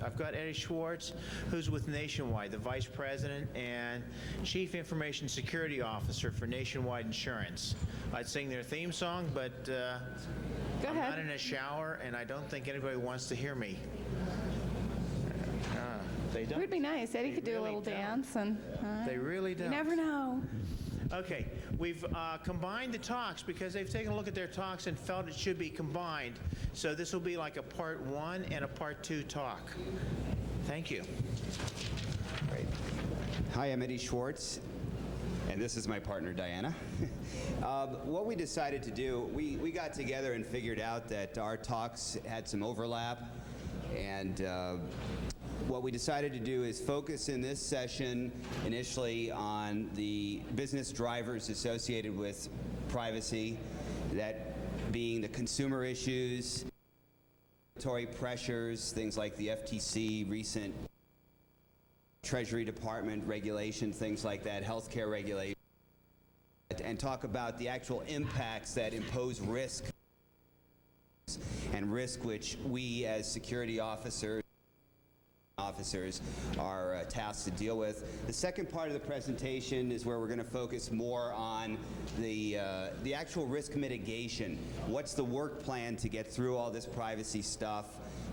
I've got Eddie Schwartz, who's with Nationwide, the Vice President and Chief Information Security Officer for Nationwide Insurance. I'd sing their theme song, but I'm not in a shower, and I don't think anybody wants to hear me. They don't. It would be nice. Eddie could do a little dance. And They really don't. You never know. Okay, we've combined the talks because they've taken a look at their talks and felt it should be combined. So this will be like a part 1 and a part 2 talk. Thank you. Great. Hi, I'm Eddie Schwartz, and this is my partner, Diana. What we decided to do, we got together and figured out that our talks had some overlap, and what we decided to do is focus in this session initially on the business drivers associated with privacy, that being the consumer issues, regulatory pressures, things like the FTC, recent Treasury Department regulation, things like that, healthcare regulation, and talk about the actual impacts that impose risk and risk which we as security officers are tasked to deal with. The second part of the presentation is where we're going to focus more on the actual risk mitigation. What's the work plan to get through all this privacy stuff?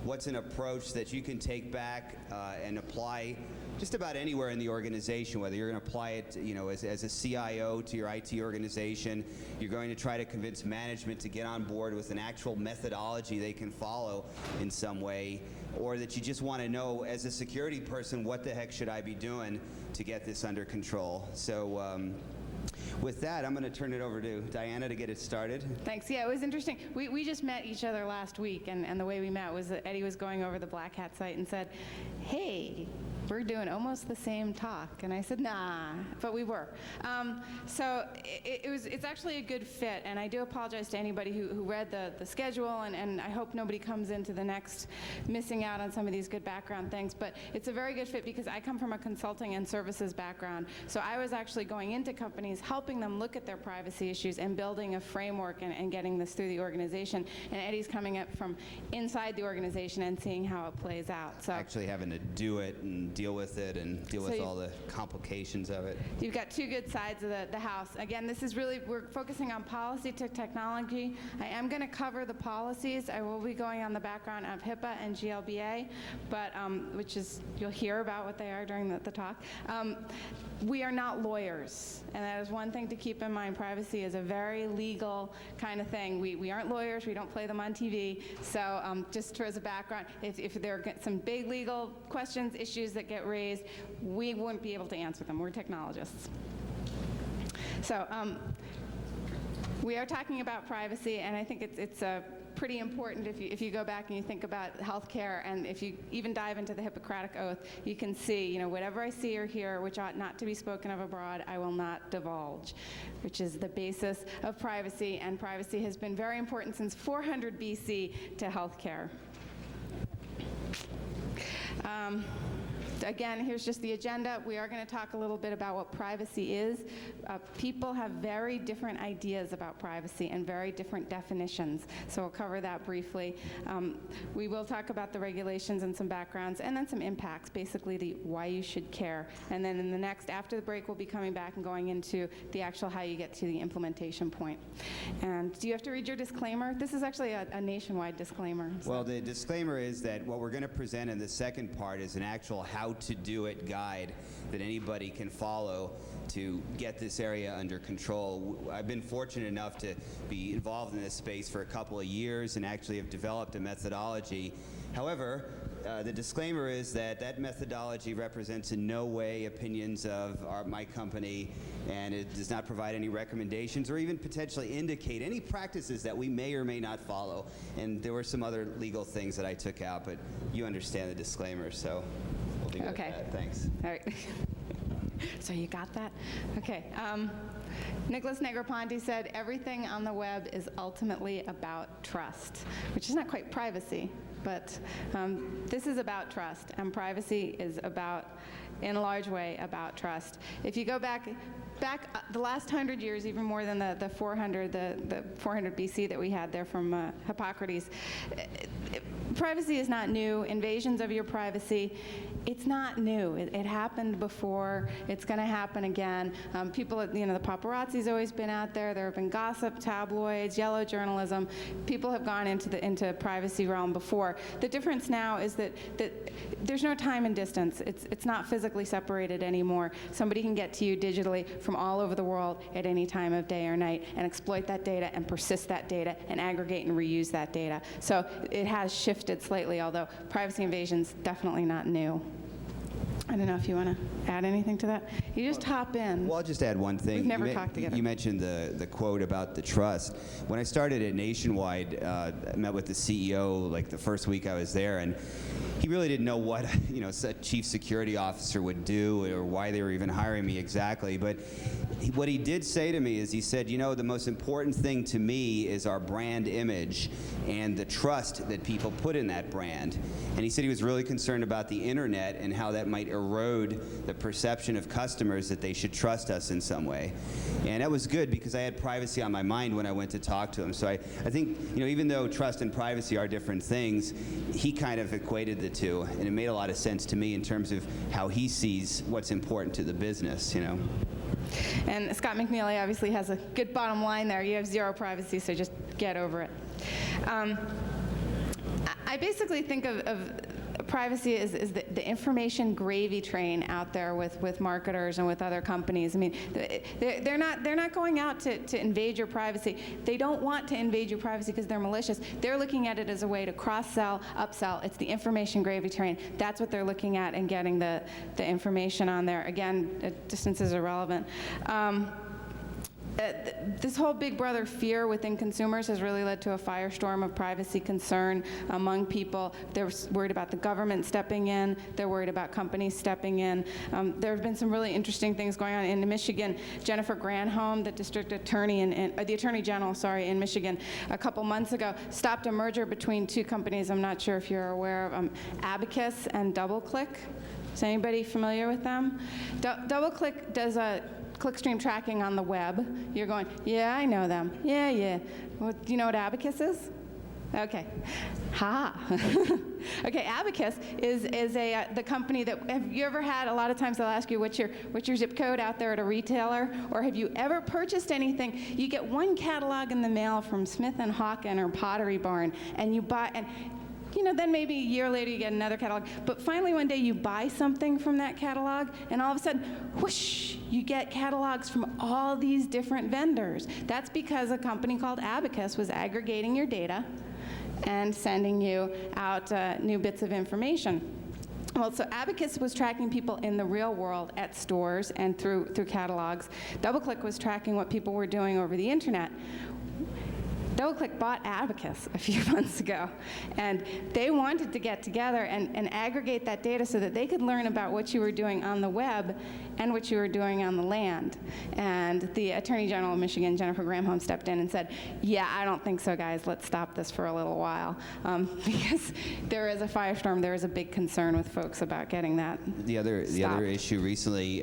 What's an approach that you can take back and apply just about anywhere in the organization, whether you're going to apply it, as a CIO to your IT organization, you're going to try to convince management to get on board with an actual methodology they can follow in some way, or that you just want to know, as a security person, what the heck should I be doing to get this under control? So with that, I'm going to turn it over to Diana to get it started. Thanks. Yeah, it was interesting. We just met each other last week, and the way we met was that Eddie was going over the Black Hat site and said, hey, we're doing almost the same talk. And I said, nah, but we were. So it's actually a good fit, and I do apologize to anybody who read the schedule, and I hope nobody comes into the next missing out on some of these good background things. But it's a very good fit because I come from a consulting and services background. So I was actually going into companies, helping them look at their privacy issues and building a framework and getting this through the organization. And Eddie's coming up from inside the organization and seeing how it plays out. So actually having to do it and deal with it and deal with all the complications of it. You've got two good sides of the house. Again, this is really, we're focusing on policy to technology. I am going to cover the policies. I will be going on the background of HIPAA and GLBA, but which is, you'll hear about what they are during the talk. We are not lawyers, and that is one thing to keep in mind. Privacy is a very legal kind of thing. We aren't lawyers. We don't play them on TV. So just as a background, if there are some big legal questions, issues that get raised, we wouldn't be able to answer them. We're technologists. So we are talking about privacy, and I think it's pretty important if you go back and you think about healthcare, and if you even dive into the Hippocratic Oath, you can see, whatever I see or hear which ought not to be spoken of abroad, I will not divulge, which is the basis of privacy, and privacy has been very important since 400 BC to healthcare. Again, here's just the agenda. We are going to talk a little bit about what privacy is. People have very different ideas about privacy and very different definitions, so we'll cover that briefly. We will talk about the regulations and some backgrounds, and then some impacts, basically the why you should care. And then in the next, after the break, we'll be coming back and going into the actual how you get to the implementation point. And do you have to read your disclaimer? This is actually a nationwide disclaimer. So. Well, the disclaimer is that what we're going to present in the second part is an actual how-to-do-it guide that anybody can follow to get this area under control. I've been fortunate enough to be involved in this space for a couple of years and actually have developed a methodology. However, the disclaimer is that methodology represents in no way opinions of my company, and it does not provide any recommendations or even potentially indicate any practices that we may or may not follow. And there were some other legal things that I took out, but you understand the disclaimer, so we'll leave it at that. Thanks. All right. So you got that? Okay. Nicholas Negroponte said, everything on the web is ultimately about trust, which is not quite privacy, but this is about trust, and privacy is about, in a large way, about trust. If you go back the last 100 years, even more than the 400 BC that we had there from Hippocrates, privacy is not new. Invasions of your privacy, it's not new. It happened before. It's going to happen again. People, the paparazzi's always been out there. There have been gossip, tabloids, yellow journalism. People have gone into privacy realm before. The difference now is that there's no time and distance. It's not physically separated anymore. Somebody can get to you digitally from all over the world at any time of day or night and exploit that data and persist that data and aggregate and reuse that data. So it has shifted slightly, although privacy invasion's definitely not new. I don't know if you want to add anything to that. You just hop in. Well, I'll just add one thing. We've never talked together. You mentioned the quote about the trust. When I started at Nationwide, I met with the CEO like the first week I was there, and he really didn't know what a chief security officer would do or why they were even hiring me exactly. But what he did say to me is he said, the most important thing to me is our brand image and the trust that people put in that brand. And he said he was really concerned about the internet and how that might erode the perception of customers that they should trust us in some way. And that was good because I had privacy on my mind when I went to talk to him. So I think, even though trust and privacy are different things, he kind of equated the two, and it made a lot of sense to me in terms of how he sees what's important to the business, And Scott McNeely obviously has a good bottom line there. You have zero privacy, so just get over it. I basically think of privacy as the information gravy train out there with marketers and with other companies. I mean, they're not going out to invade your privacy. They don't want to invade your privacy because they're malicious. They're looking at it as a way to cross-sell, upsell. It's the information gravy train. That's what they're looking at and getting the information on there. Again, distance is irrelevant. This whole Big Brother fear within consumers has really led to a firestorm of privacy concern among people. They're worried about the government stepping in. They're worried about companies stepping in. There have been some really interesting things going on in Michigan. Jennifer Granholm, the district attorney, the attorney general, in Michigan, a couple months ago, stopped a merger between two companies. I'm not sure if you're aware of Abacus and DoubleClick. Is anybody familiar with them? DoubleClick does a clickstream tracking on the web. You're going, yeah, I know them. Yeah. Well, do you know what Abacus is? Okay. Ha. Okay, Abacus is the company that, have you ever had, a lot of times they'll ask you what's your zip code out there at a retailer, or have you ever purchased anything? You get one catalog in the mail from Smith & Hawken or Pottery Barn, and you buy, and then maybe a year later you get another catalog. But finally one day you buy something from that catalog, and all of a sudden, whoosh, you get catalogs from all these different vendors. That's because a company called Abacus was aggregating your data and sending you out new bits of information. Well, so Abacus was tracking people in the real world at stores and through catalogs. DoubleClick was tracking what people were doing over the internet. DoubleClick bought Abacus a few months ago, and they wanted to get together and aggregate that data so that they could learn about what you were doing on the web and what you were doing on the land. And the Attorney General of Michigan, Jennifer Granholm, stepped in and said, yeah, I don't think so, guys. Let's stop this for a little while. Because there is a firestorm. There is a big concern with folks about getting that The other issue recently,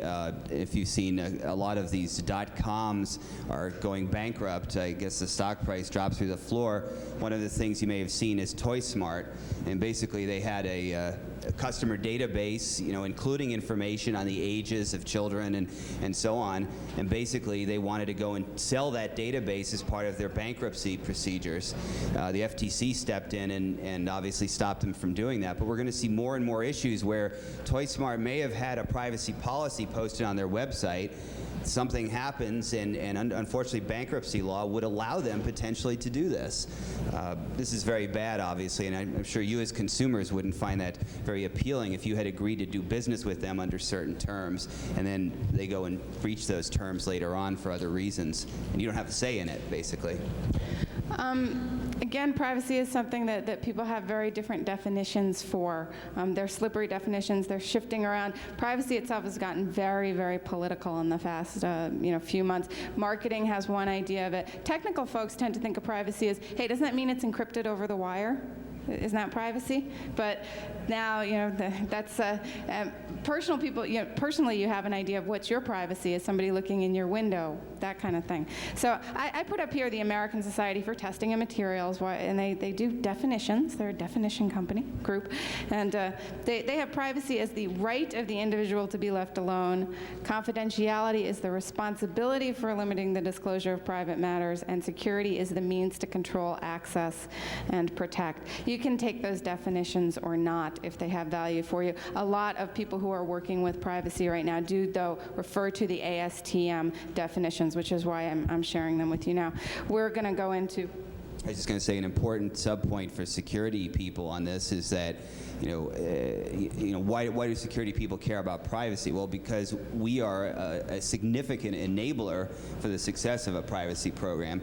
if you've seen, a lot of these .coms are going bankrupt. I guess the stock price dropped through the floor. One of the things you may have seen is ToySmart, and basically they had a customer database, including information on the ages of children and so on, and basically they wanted to go and sell that database as part of their bankruptcy procedures. The FTC stepped in and obviously stopped them from doing that, but we're going to see more and more issues where ToySmart may have had a privacy policy posted on their website. Something happens, and unfortunately bankruptcy law would allow them potentially to do this. This is very bad, obviously, and I'm sure you as consumers wouldn't find that very appealing if you had agreed to do business with them under certain terms, and then they go and breach those terms later on for other reasons, and you don't have a say in it, basically. Again, privacy is something that people have very different definitions for. They're slippery definitions. They're shifting around. Privacy itself has gotten very, very political in the past few months. Marketing has one idea of it. Technical folks tend to think of privacy as, hey, doesn't that mean it's encrypted over the wire? Isn't that privacy? But now, that's personal people. Personally, you have an idea of what's your privacy as somebody looking in your window, that kind of thing. So I put up here the American Society for Testing and Materials, and they do definitions. They're a definition group, and they have privacy as the right of the individual to be left alone. Confidentiality is the responsibility for limiting the disclosure of private matters, and security is the means to control access and protect. You can take those definitions or not if they have value for you. A lot of people who are working with privacy right now do, though, refer to the ASTM definitions, which is why I'm sharing them with you now. We're going to go into... I was just going to say an important subpoint for security people on this is that, why do security people care about privacy? Well, because we are a significant enabler for the success of a privacy program.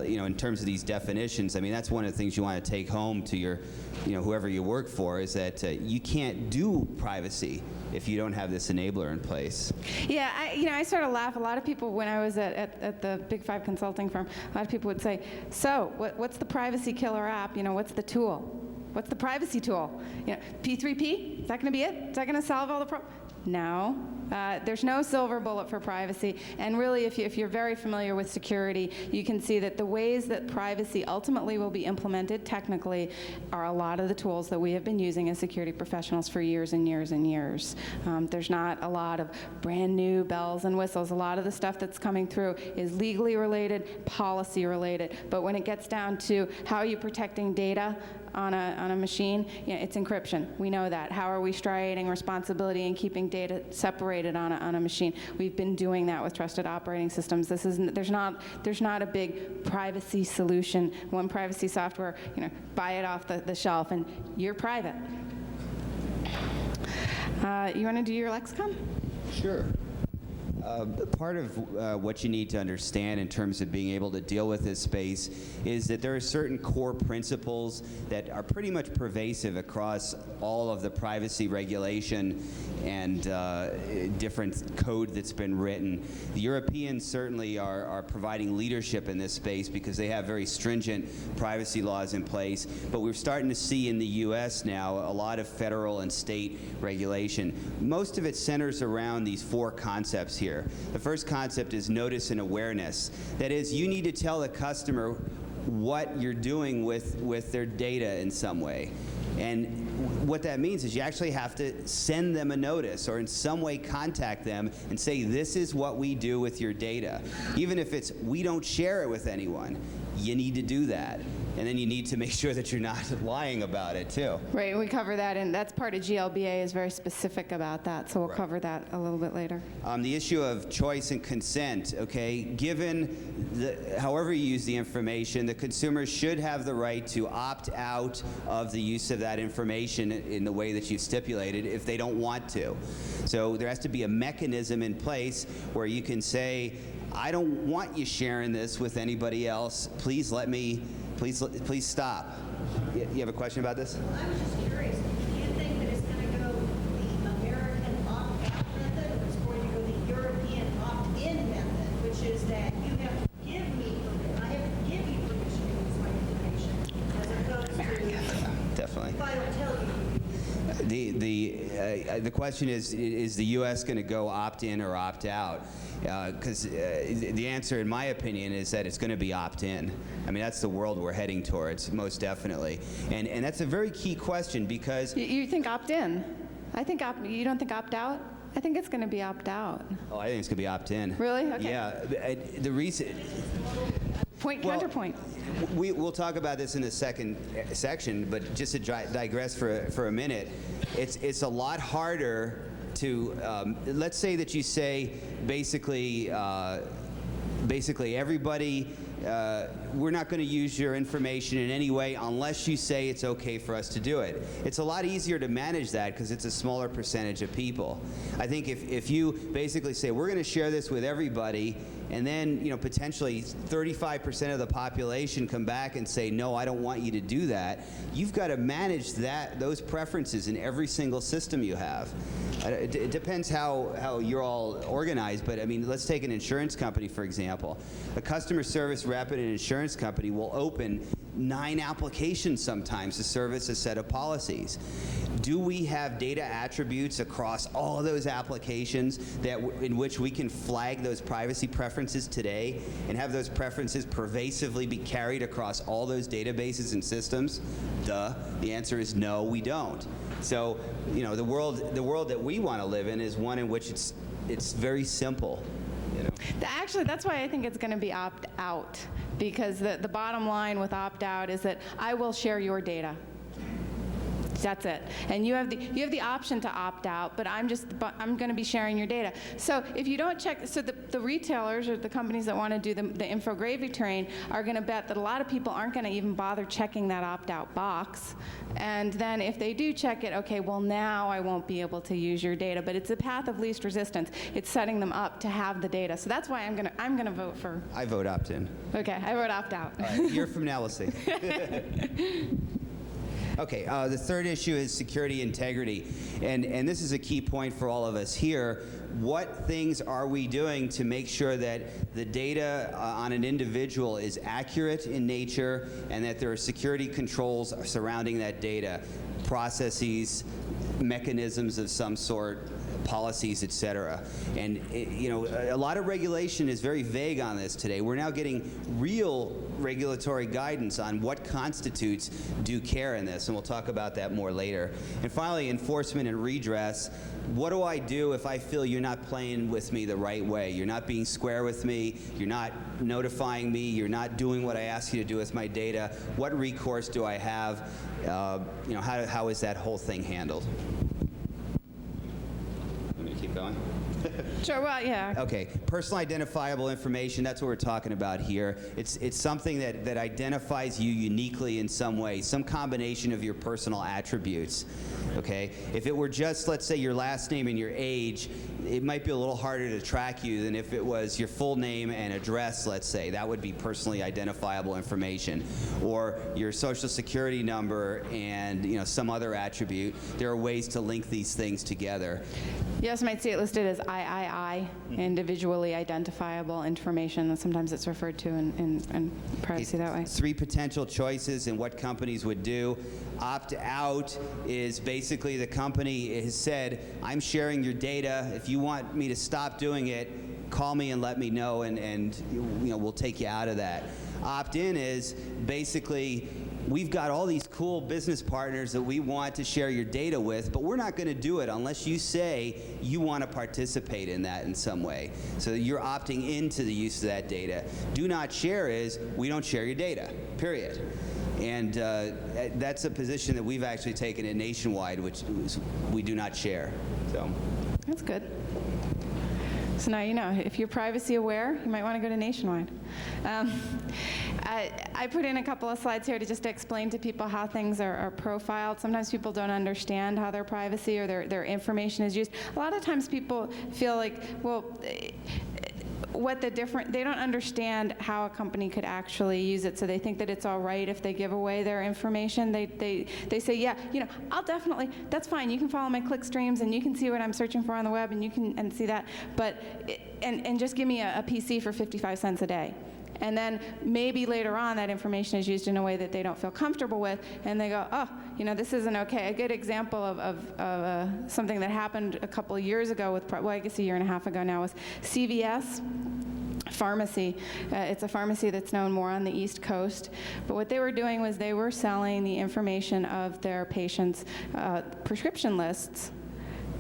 In terms of these definitions, I mean, that's one of the things you want to take home to your, whoever you work for, is that you can't do privacy if you don't have this enabler in place. Yeah, I sort of laugh. A lot of people, when I was at the Big Five consulting firm, a lot of people would say, so what's the privacy killer app? What's the tool? What's the privacy tool? P3P? Is that going to be it? Is that going to solve all the problems? No. There's no silver bullet for privacy. And really, if you're very familiar with security, you can see that the ways that privacy ultimately will be implemented technically are a lot of the tools that we have been using as security professionals for years and years and years. There's not a lot of brand new bells and whistles. A lot of the stuff that's coming through is legally related, policy related. But when it gets down to how are you protecting data on a machine, it's encryption. We know that. How are we striating responsibility and keeping data separated on a machine? We've been doing that with trusted operating systems. There's not a big privacy solution. One privacy software, buy it off the shelf and you're private. You want to do your lexicon? Sure. Part of what you need to understand in terms of being able to deal with this space is that there are certain core principles that are pretty much pervasive across all of the privacy regulation and different code that's been written. The Europeans certainly are providing leadership in this space because they have very stringent privacy laws in place, but we're starting to see in the U.S. now a lot of federal and state regulation. Most of it centers around these four concepts here. The first concept is notice and awareness. That is, you need to tell the customer what you're doing with their data in some way. And what that means is you actually have to send them a notice or in some way contact them and say, this is what we do with your data. Even if it's, we don't share it with anyone, you need to do that. And then you need to make sure that you're not lying about it, too. Right, we cover that, and that's part of GLBA is very specific about that, so we'll cover that a little bit later. The issue of choice and consent, okay, given however you use the information, the consumers should have the right to opt out of the use of that information in the way that you've stipulated if they don't want to. So there has to be a mechanism in place where you can say, I don't want you sharing this with anybody else. Please let me, please stop. You have a question about this? I was just curious. Do you think that it's going to go the American opt-out method, or it's going to go the European opt-in method, which is that you have to give me permission, I have to give you permission to use my information, as opposed to Definitely. if I don't tell you. The question is the U.S. going to go opt-in or opt-out? Because the answer, in my opinion, is that it's going to be opt-in. I mean, that's the world we're heading towards, most definitely. And that's a very key question because... You think opt-in? You don't think opt-out? I think it's going to be opt-out. Oh, I think it's going to be opt-in. Really? Okay. Yeah. The reason... Counterpoint. We'll talk about this in the second section, but just to digress for a minute, it's a lot harder to, let's say that you say basically everybody, we're not going to use your information in any way unless you say it's okay for us to do it. It's a lot easier to manage that because it's a smaller percentage of people. I think if you basically say we're going to share this with everybody and then potentially 35% of the population come back and say, no, I don't want you to do that, you've got to manage those preferences in every single system you have. It depends how you're all organized, but I mean, let's take an insurance company, for example. A customer service rep at an insurance company will open 9 applications sometimes to service a set of policies. Do we have data attributes across all of those applications in which we can flag those privacy preferences today and have those preferences pervasively be carried across all those databases and systems? Duh. The answer is no, we don't. So, the world that we want to live in is one in which it's very simple. Actually, that's why I think it's going to be opt-out, because the bottom line with opt-out is that I will share your data. That's it. And you have the option to opt out, but I'm going to be sharing your data. So if you don't check, so the retailers or the companies that want to do the infogravy train are going to bet that a lot of people aren't going to even bother checking that opt-out box. And then if they do check it, okay, well now I won't be able to use your data. But it's a path of least resistance. It's setting them up to have the data. So that's why I'm going to vote for. I vote opt-in. Okay, I vote opt-out. All right, a year from now, we'll see. Okay, the third issue is security integrity, and this is a key point for all of us here. What things are we doing to make sure that the data on an individual is accurate in nature and that there are security controls surrounding that data, processes, mechanisms of some sort, policies, et cetera. And a lot of regulation is very vague on this today. We're now getting real regulatory guidance on what constitutes due care in this, and we'll talk about that more later. And finally, enforcement and redress. What do I do if I feel you're not playing with me the right way? You're not being square with me, you're not notifying me, you're not doing what I ask you to do with my data. What recourse do I have? How is that whole thing handled? Keep going? Sure, well, yeah. Okay, personal identifiable information, that's what we're talking about here. It's something that identifies you uniquely in some way, some combination of your personal attributes, okay? If it were just, let's say, your last name and your age, it might be a little harder to track you than if it was your full name and address, let's say. That would be personally identifiable information. Or your social security number and some other attribute. There are ways to link these things together. You also might see it listed as III, individually identifiable information, and sometimes it's referred to in privacy that way. 3 potential choices in what companies would do. Opt-out is basically the company has said, I'm sharing your data. If you want me to stop doing it, call me and let me know, and we'll take you out of that. Opt-in is basically, we've got all these cool business partners that we want to share your data with, but we're not going to do it unless you say you want to participate in that in some way. So you're opting into the use of that data. Do not share is, we don't share your data, period. And that's a position that we've actually taken at Nationwide, which we do not share. So that's good. So now you know, if you're privacy aware, you might want to go to Nationwide. I put in a couple of slides here to just explain to people how things are profiled. Sometimes people don't understand how their privacy or their information is used. A lot of times people feel like, well, they don't understand how a company could actually use it, so they think that it's all right if they give away their information. They say, yeah, I'll definitely, that's fine, you can follow my click streams and you can see what I'm searching for on the web and you can see that, but, and just give me a PC for 55 cents a day. And then maybe later on that information is used in a way that they don't feel comfortable with, and they go, oh, this isn't okay. A good example of something that happened a couple of years ago I guess a year and a half ago now, was CVS Pharmacy. It's a pharmacy that's known more on the East Coast. But what they were doing was they were selling the information of their patients' prescription lists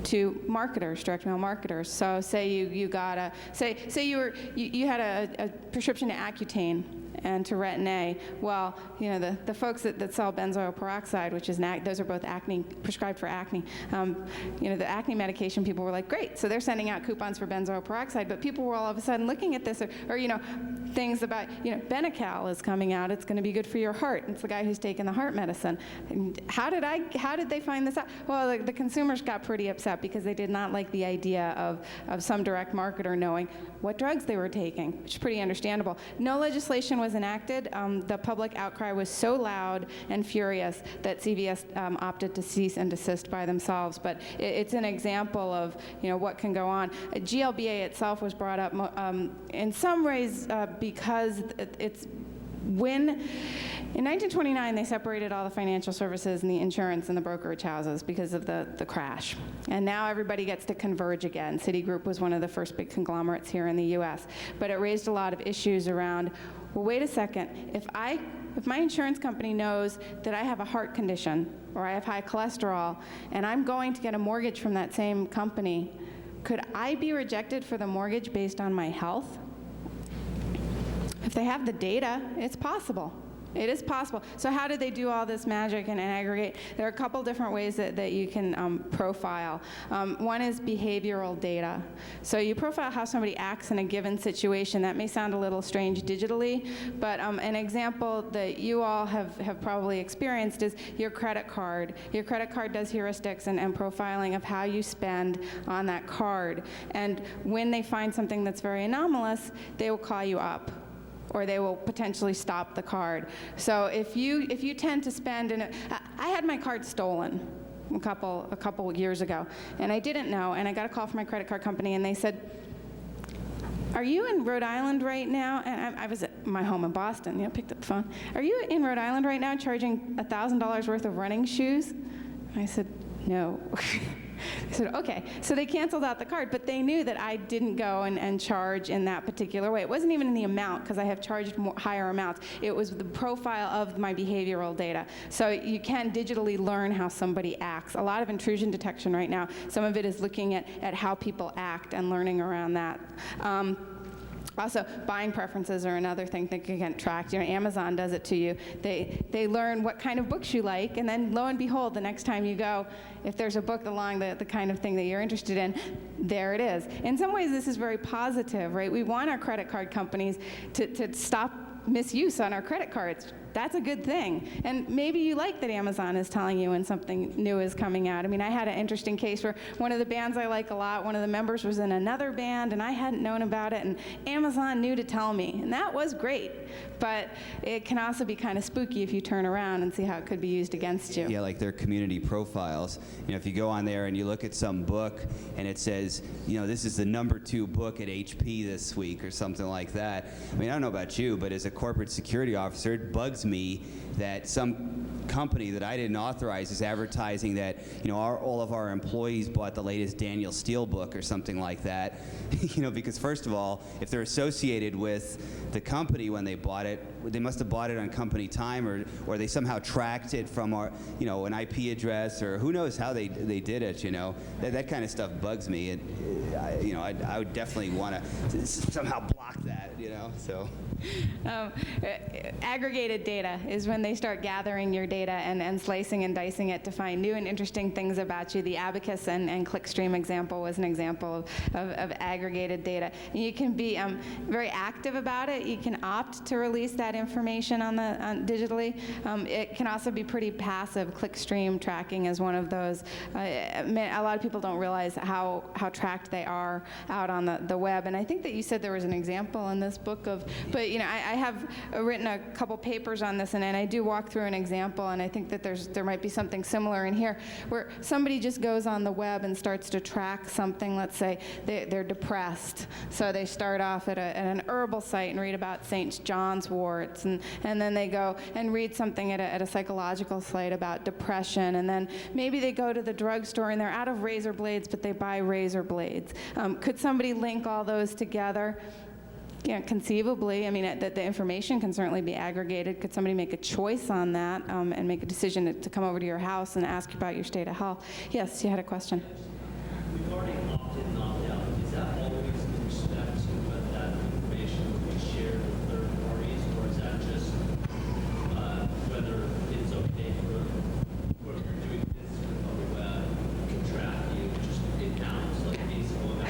to marketers, direct mail marketers. So say you got say you had a prescription to Accutane and to Retin-A. Well, the folks that sell benzoyl peroxide, which is those are both prescribed for acne. The acne medication, people were like, great. So they're sending out coupons for benzoyl peroxide, but people were all of a sudden looking at this, or things about, Benical is coming out. It's going to be good for your heart. It's the guy who's taking the heart medicine. And how did they find this out? Well, the consumers got pretty upset because they did not like the idea of some direct marketer knowing what drugs they were taking, which is pretty understandable. No legislation was enacted. The public outcry was so loud and furious that CVS opted to cease and desist by themselves. But it's an example of what can go on. GLBA itself was brought up in some ways because it's when, in 1929, they separated all the financial services and the insurance and the brokerage houses because of the crash. And now everybody gets to converge again. Citigroup was one of the first big conglomerates here in the US. But it raised a lot of issues around, well, wait a second, if my insurance company knows that I have a heart condition or I have high cholesterol and I'm going to get a mortgage from that same company, could I be rejected for the mortgage based on my health? If they have the data, it's possible. It is possible. So how did they do all this magic and aggregate? There are a couple different ways that you can profile. One is behavioral data. So you profile how somebody acts in a given situation. That may sound a little strange digitally, but an example that you all have probably experienced is your credit card. Your credit card does heuristics and profiling of how you spend on that card. And when they find something that's very anomalous, they will call you up, or they will potentially stop the card. So if you tend to spend, I had my card stolen a couple years ago, and I didn't know, and I got a call from my credit card company, and they said, "Are you in Rhode Island right now?" And I was at my home in Boston, picked up the phone. "Are you in Rhode Island right now charging $1,000 worth of running shoes?" And I said, "No." They said, okay. So they canceled out the card, but they knew that I didn't go and charge in that particular way. It wasn't even in the amount, because I have charged higher amounts. It was the profile of my behavioral data. So you can digitally learn how somebody acts. A lot of intrusion detection right now, some of it is looking at how people act and learning around that. Also, buying preferences are another thing that can get tracked. Amazon does it to you. They learn what kind of books you like, and then lo and behold, the next time you go, if there's a book along the kind of thing that you're interested in, there it is. In some ways, this is very positive, right? We want our credit card companies to stop misuse on our credit cards. That's a good thing. And maybe you like that Amazon is telling you when something new is coming out. I mean, I had an interesting case where one of the bands I like a lot, one of the members was in another band, and I hadn't known about it, and Amazon knew to tell me. And that was great. But it can also be kind of spooky if you turn around and see how it could be used against you. Yeah, like their community profiles. If you go on there and you look at some book and it says, this is the #2 book at HP this week or something like that. I mean, I don't know about you, but as a corporate security officer, it bugs me that some company that I didn't authorize is advertising that all of our employees bought the latest Daniel Steele book or something like that. Because first of all, if they're associated with the company when they bought it, they must have bought it on company time, or they somehow tracked it from our an IP address, or who knows how they did it. That kind of stuff bugs me. I would definitely want to somehow block that. So. Aggregated data is when they start gathering your data and slicing and dicing it to find new and interesting things about you. The Abacus and Clickstream example was an example of aggregated data. And you can be very active about it. You can opt to release that information digitally. It can also be pretty passive. Clickstream tracking is one of those. A lot of people don't realize how tracked they are out on the web. And I think that you said there was an example in this book but I have written a couple papers on this, and I do walk through an example, and I think that there might be something similar in here, where somebody just goes on the web and starts to track something. Let's say they're depressed, so they start off at an herbal site and read about St. John's worts, and then they go and read something at a psychological site about depression, and then maybe they go to the drugstore and they're out of razor blades, but they buy razor blades. Could somebody link all those together? Yeah, conceivably. I mean, the information can certainly be aggregated. Could somebody make a choice on that and make a decision to come over to your house and ask about your state of health? Yes, you had a question. Regarding opt-in and opt-out, is that always in respect to when that information will be shared with third parties, or is that just whether it's okay for whoever doing business with on the web can track you just in-house, like basically?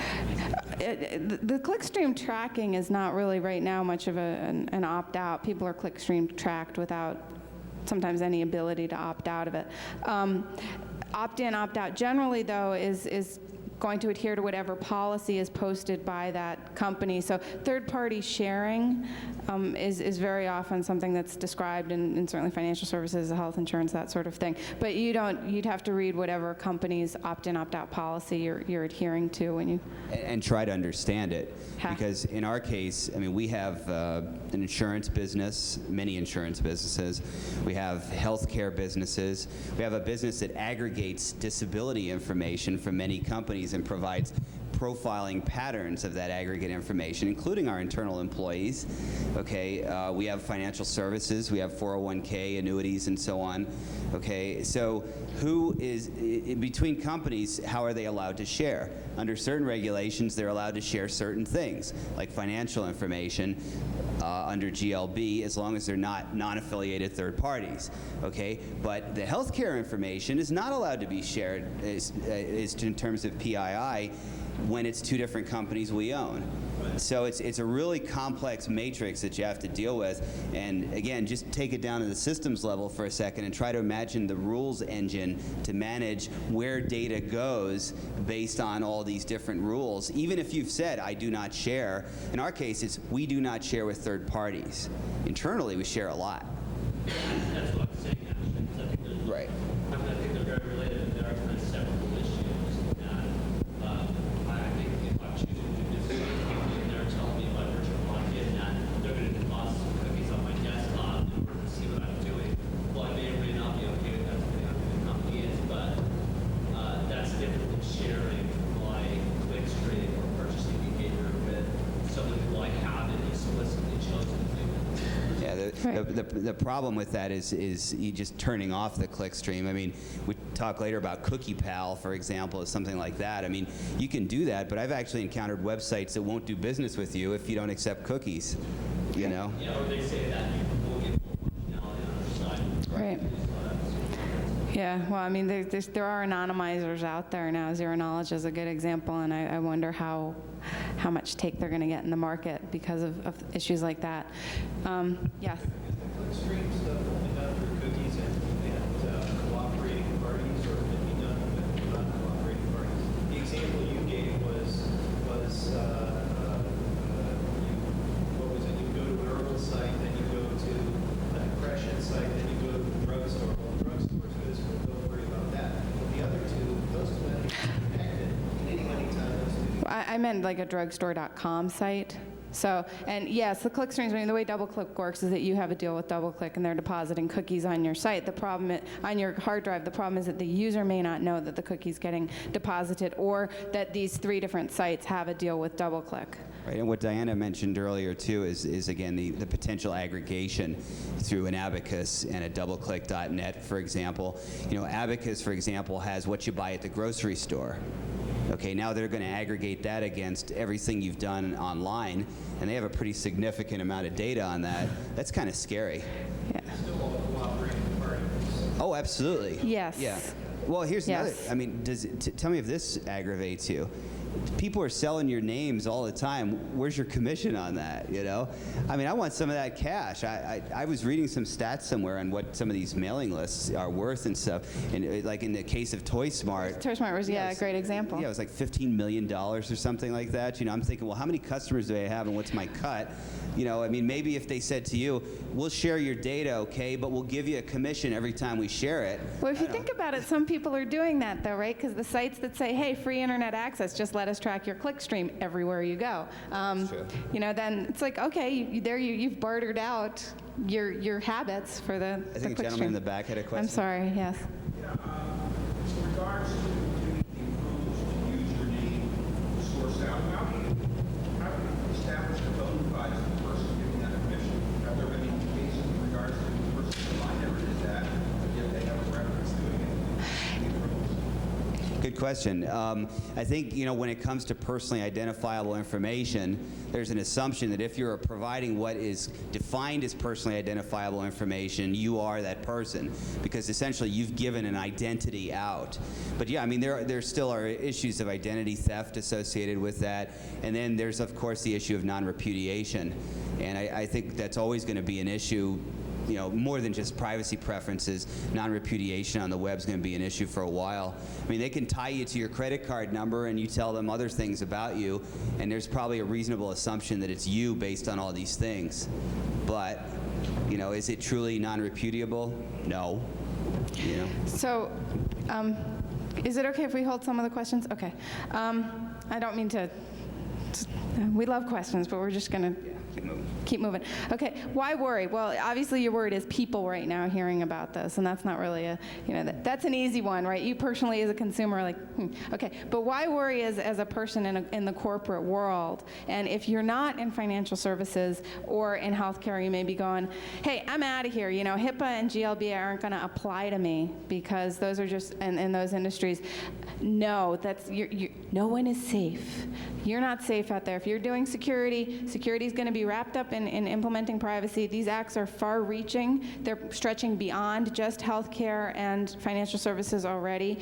the clickstream tracking is not really right now much of an opt-out. People are clickstream tracked without sometimes any ability to opt out of it. Opt-in, opt-out generally, though, is going to adhere to whatever policy is posted by that company. So third-party sharing is very often something that's described in certainly financial services, health insurance, that sort of thing. But you'd have to read whatever company's opt-in, opt-out policy you're adhering to when you... And try to understand it. Because in our case, I mean, we have an insurance business, many insurance businesses. We have healthcare businesses. We have a business that aggregates disability information from many companies and provides profiling patterns of that aggregate information, including our internal employees. Okay, we have financial services, we have 401k, annuities, and so on. Okay, so who is, in between companies, how are they allowed to share? Under certain regulations, they're allowed to share certain things, like financial information under GLB, as long as they're not non-affiliated third parties. Okay, but the healthcare information is not allowed to be shared in terms of PII when it's two different companies we own. So it's a really complex matrix that you have to deal with. And again, just take it down to the systems level for a second and try to imagine the rules engine to manage where data goes based on all these different rules. Even if you've said, I do not share, in our case, it's we do not share with third parties. Internally, we share a lot. That's what I'm saying, actually. 'Cause I think there's, Right. I mean, I think they're very related, and there are kind of separable issues. And I think if I'm choosing to do this, and they're telling me by virtue of logging in that they're going to deposit some cookies on my desktop in order to see what I'm doing. Well, I may or may not be okay with that depending on who the company is, but that's different than sharing my clickstream or purchasing behavior with someone who I haven't explicitly chosen to do that. Yeah, the problem with that is you just turning off the clickstream. I mean, we talk later about Cookie Pal, for example, or something like that. I mean, you can do that, but I've actually encountered websites that won't do business with you if you don't accept cookies, you know? Yeah, or they say that you will get full functionality on our side. Right. Yeah, well, I mean, there are anonymizers out there now. Zero Knowledge is a good example, and I wonder how much take they're going to get in the market because of issues like that. Yes. Clickstream stuff only done through cookies and cooperating parties, or can be done with non-cooperating parties. The example you gave was what was it? You go to an herbal site, then you go to a depression site, then you go to the drugstore. Well, the drugstore's good, so don't worry about that. But the other two, those two entities are connected, and anytime those two. I meant like a drugstore.com site. So, and yes, the clickstreams, I mean, the way DoubleClick works is that you have a deal with DoubleClick and they're depositing cookies on your site. The problem on your hard drive, the problem is that the user may not know that the cookie's getting deposited or that these three different sites have a deal with DoubleClick. Right, and what Diana mentioned earlier too is again the potential aggregation through an Abacus and a DoubleClick.net, for example. You know, Abacus, for example, has what you buy at the grocery store. Okay, now they're going to aggregate that against everything you've done online, and they have a pretty significant amount of data on that. That's kind of scary. Yeah. Still all cooperating parties. Oh, absolutely. Yes. Yeah. Well, here's Yes. another. I mean, tell me if this aggravates you. People are selling your names all the time. Where's your commission on that, you know? I mean, I want some of that cash. I was reading some stats somewhere on what some of these mailing lists are worth and stuff. And like in the case of ToySmart. ToySmart was, a great example. Yeah, it was like $15 million or something like that. You know, I'm thinking, well, how many customers do I have and what's my cut? You know, I mean, maybe if they said to you, we'll share your data, okay, but we'll give you a commission every time we share it. Well, if you think about it, some people are doing that, though, right? Because the sites that say, hey, free internet access, just let us track your clickstream everywhere you go. True. You know, then it's like, okay, you've bartered out your habits for the I think the a gentleman in clickstream. the back had a question. I'm sorry, yes. Yeah, in regards to the rules to use your name to source out, how do you establish the bona fides of the person giving that permission? Have there been any cases in regards to the person who I never did that, but yet they have a reference doing it? Good question. I think, you know, when it comes to personally identifiable information, there's an assumption that if you're providing what is defined as personally identifiable information, you are that person, because essentially you've given an identity out. But yeah, I mean, there still are issues of identity theft associated with that. And then there's, of course, the issue of non-repudiation. And I think that's always going to be an issue. You know, more than just privacy preferences, non-repudiation on the web is going to be an issue for a while. I mean, they can tie you to your credit card number and you tell them other things about you, and there's probably a reasonable assumption that it's you based on all these things. But, you know, is it truly non-repudiable? No. You know? So, is it okay if we hold some of the questions? Okay. I don't mean to, we love questions, but we're just going to keep moving. Okay, why worry? Well, obviously your worried is people right now hearing about this, and that's not really a, you know, that's an easy one, right? You personally as a consumer are like, okay, but why worry as a person in the corporate world? And if you're not in financial services or in healthcare, you may be going, hey, I'm out of here. You know, HIPAA and GLBA aren't going to apply to me because those are just in those industries. No, that's no one is safe. You're not safe out there. If you're doing security, security is going to be wrapped up in implementing privacy. These acts are far-reaching. They're stretching beyond just healthcare and financial services already.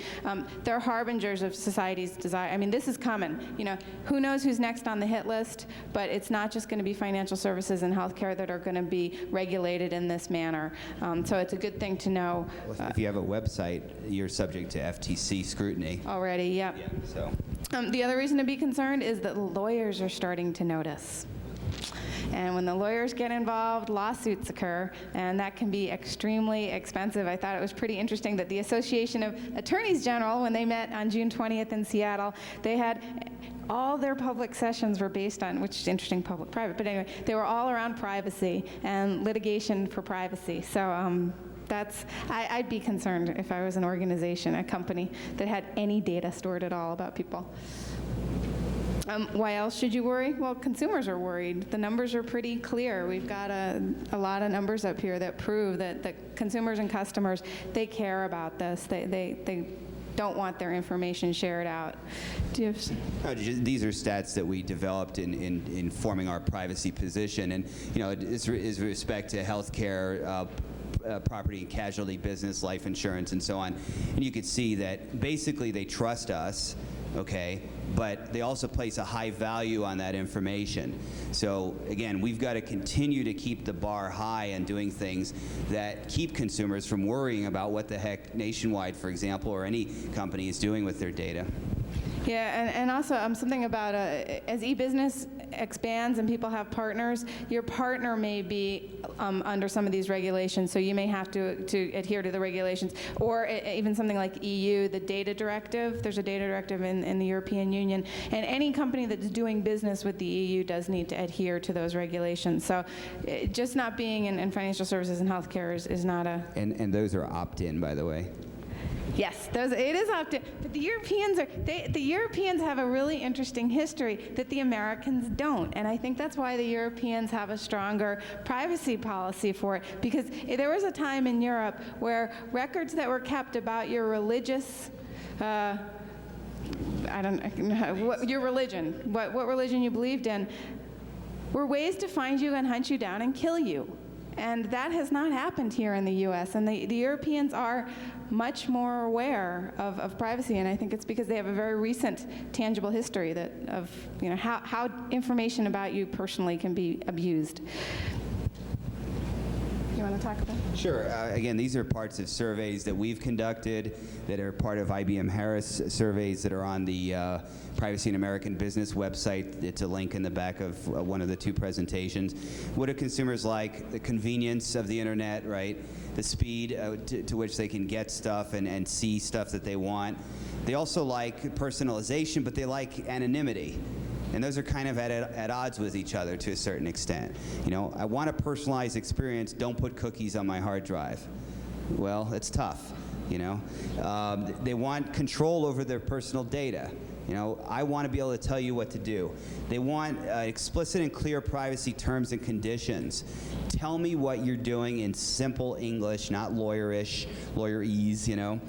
They're harbingers of society's desire. I mean, this is common. You know, who knows who's next on the hit list, but it's not just going to be financial services and healthcare that are going to be regulated in this manner. So it's a good thing to know. If you have a website, you're subject to FTC scrutiny. Already, yep. Yeah, so. The other reason to be concerned is that lawyers are starting to notice. And when the lawyers get involved, lawsuits occur, and that can be extremely expensive. I thought it was pretty interesting that the Association of Attorneys General, when they met on June 20th in Seattle, they had all their public sessions were based on, which is interesting, public-private, but anyway, they were all around privacy and litigation for privacy. So I'd be concerned if I was an organization, a company that had any data stored at all about people. Why else should you worry? Well, consumers are worried. The numbers are pretty clear. We've got a lot of numbers up here that prove that consumers and customers, they care about this. They don't want their information shared out. Do you have No, these are stats that we developed in forming our privacy position, and you know, is respect to healthcare, property and casualty business, life insurance, and so on. And you could see that basically they trust us, okay, but they also place a high value on that information. So again, we've got to continue to keep the bar high and doing things that keep consumers from worrying about what the heck Nationwide, for example, or any company is doing with their data. Yeah, and also something about as e-business expands and people have partners, your partner may be under some of these regulations, so you may have to adhere to the regulations. Or even something like EU, the data directive. There's a data directive in the European Union, and any company that's doing business with the EU does need to adhere to those regulations. So just not being in financial services and healthcare is not a... And those are opt-in, by the way. Yes, it is opt-in, but the Europeans have a really interesting history that the Americans don't, and I think that's why the Europeans have a stronger privacy policy for it, because there was a time in Europe where records that were kept about your religious, I don't know, your religion, what religion you believed in, were ways to find you and hunt you down and kill you. And that has not happened here in the U.S., and the Europeans are much more aware of privacy, and I think it's because they have a very recent tangible history of how information about you personally can be abused. You want to talk about that? Sure. Again, these are parts of surveys that we've conducted that are part of IBM Harris surveys that are on the Privacy in American Business website. It's a link in the back of one of the two presentations. What do consumers like? The convenience of the internet, right? The speed to which they can get stuff and see stuff that they want. They also like personalization, but they like anonymity. And those are kind of at odds with each other to a certain extent. You know, I want a personalized experience, don't put cookies on my hard drive. Well, it's tough, you know. They want control over their personal data. You know, I want to be able to tell you what to do. They want explicit and clear privacy terms and conditions. Tell me what you're doing in simple English, not lawyerese, you know.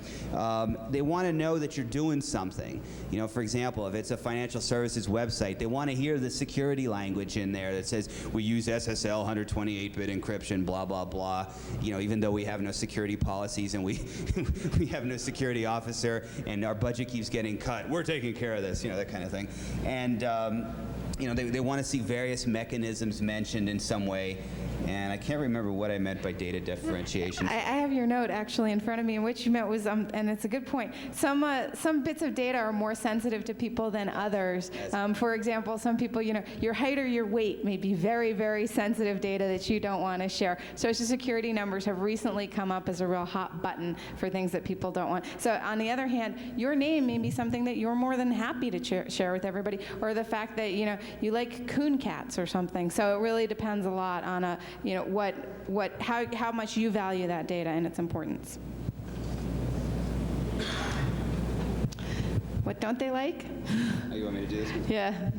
They want to know that you're doing something. You know, for example, if it's a financial services website, they want to hear the security language in there that says, we use SSL 128-bit encryption, blah, blah, blah. You know, even though we have no security policies and we have no security officer and our budget keeps getting cut, we're taking care of this, you know, that kind of thing. And, you know, they want to see various mechanisms mentioned in some way. And I can't remember what I meant by data differentiation. I have your note actually in front of me, and what you meant was, and it's a good point, some bits of data are more sensitive to people than others. For example, some people, you know, your height or your weight may be very, very sensitive data that you don't want to share. Social Security numbers have recently come up as a real hot button for things that people don't want. So on the other hand, your name may be something that you're more than happy to share with everybody, or the fact that, you know, you like coon cats or something. So it really depends a lot on you know, how much you value that data and its importance. What don't they like? Oh, you want me to do this? Yeah.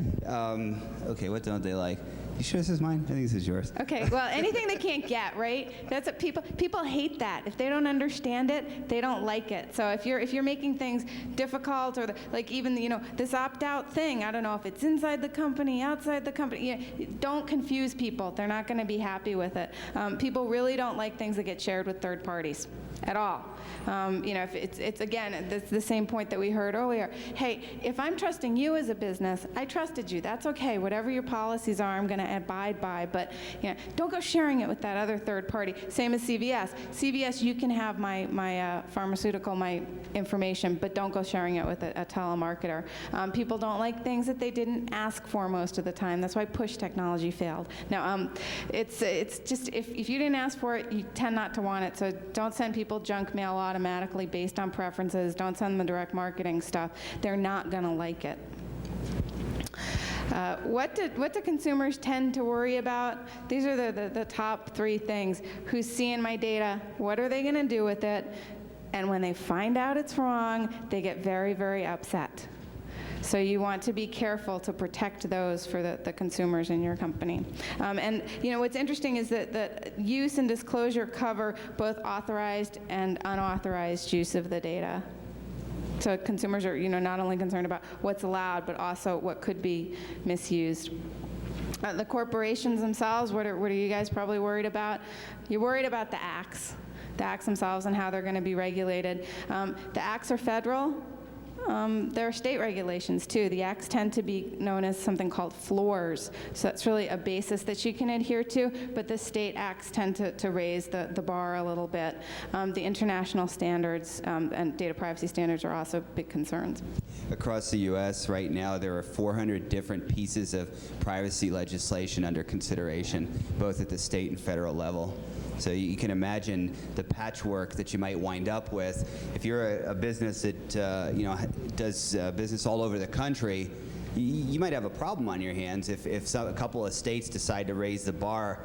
Okay, what don't they like? You sure this is mine? I think this is yours. Okay, well, anything they can't get, right? That's what people hate that. If they don't understand it, they don't like it. So if you're making things difficult, or like even, you know, this opt-out thing, I don't know if it's inside the company, outside the company, you know, don't confuse people. They're not going to be happy with it. People really don't like things that get shared with third parties at all. You know, if it's again, it's the same point that we heard earlier. Hey, if I'm trusting you as a business, I trusted you. That's okay. Whatever your policies are, I'm going to abide by. But you know, don't go sharing it with that other third party. Same as CVS. CVS, you can have my pharmaceutical, my information, but don't go sharing it with a telemarketer. People don't like things that they didn't ask for most of the time. That's why push technology failed. Now, it's just if you didn't ask for it, you tend not to want it. So don't send people junk mail automatically based on preferences. Don't send them direct marketing stuff. They're not going to like it. What do consumers tend to worry about? These are the top 3 things. Who's seeing my data? What are they going to do with it? And when they find out it's wrong, they get very, very upset. So you want to be careful to protect those for the consumers in your company. And you know, what's interesting is that use and disclosure cover both authorized and unauthorized use of the data. So consumers are, you know, not only concerned about what's allowed, but also what could be misused. The corporations themselves, what are you guys probably worried about? You're worried about the acts themselves and how they're going to be regulated. The acts are federal. There are state regulations too. The acts tend to be known as something called floors. So that's really a basis that you can adhere to, but the state acts tend to raise the bar a little bit. The international standards and data privacy standards are also big concerns. Across the U.S. right now, there are 400 different pieces of privacy legislation under consideration, both at the state and federal level. So you can imagine the patchwork that you might wind up with. If you're a business that you know, does business all over the country, you might have a problem on your hands if a couple of states decide to raise the bar,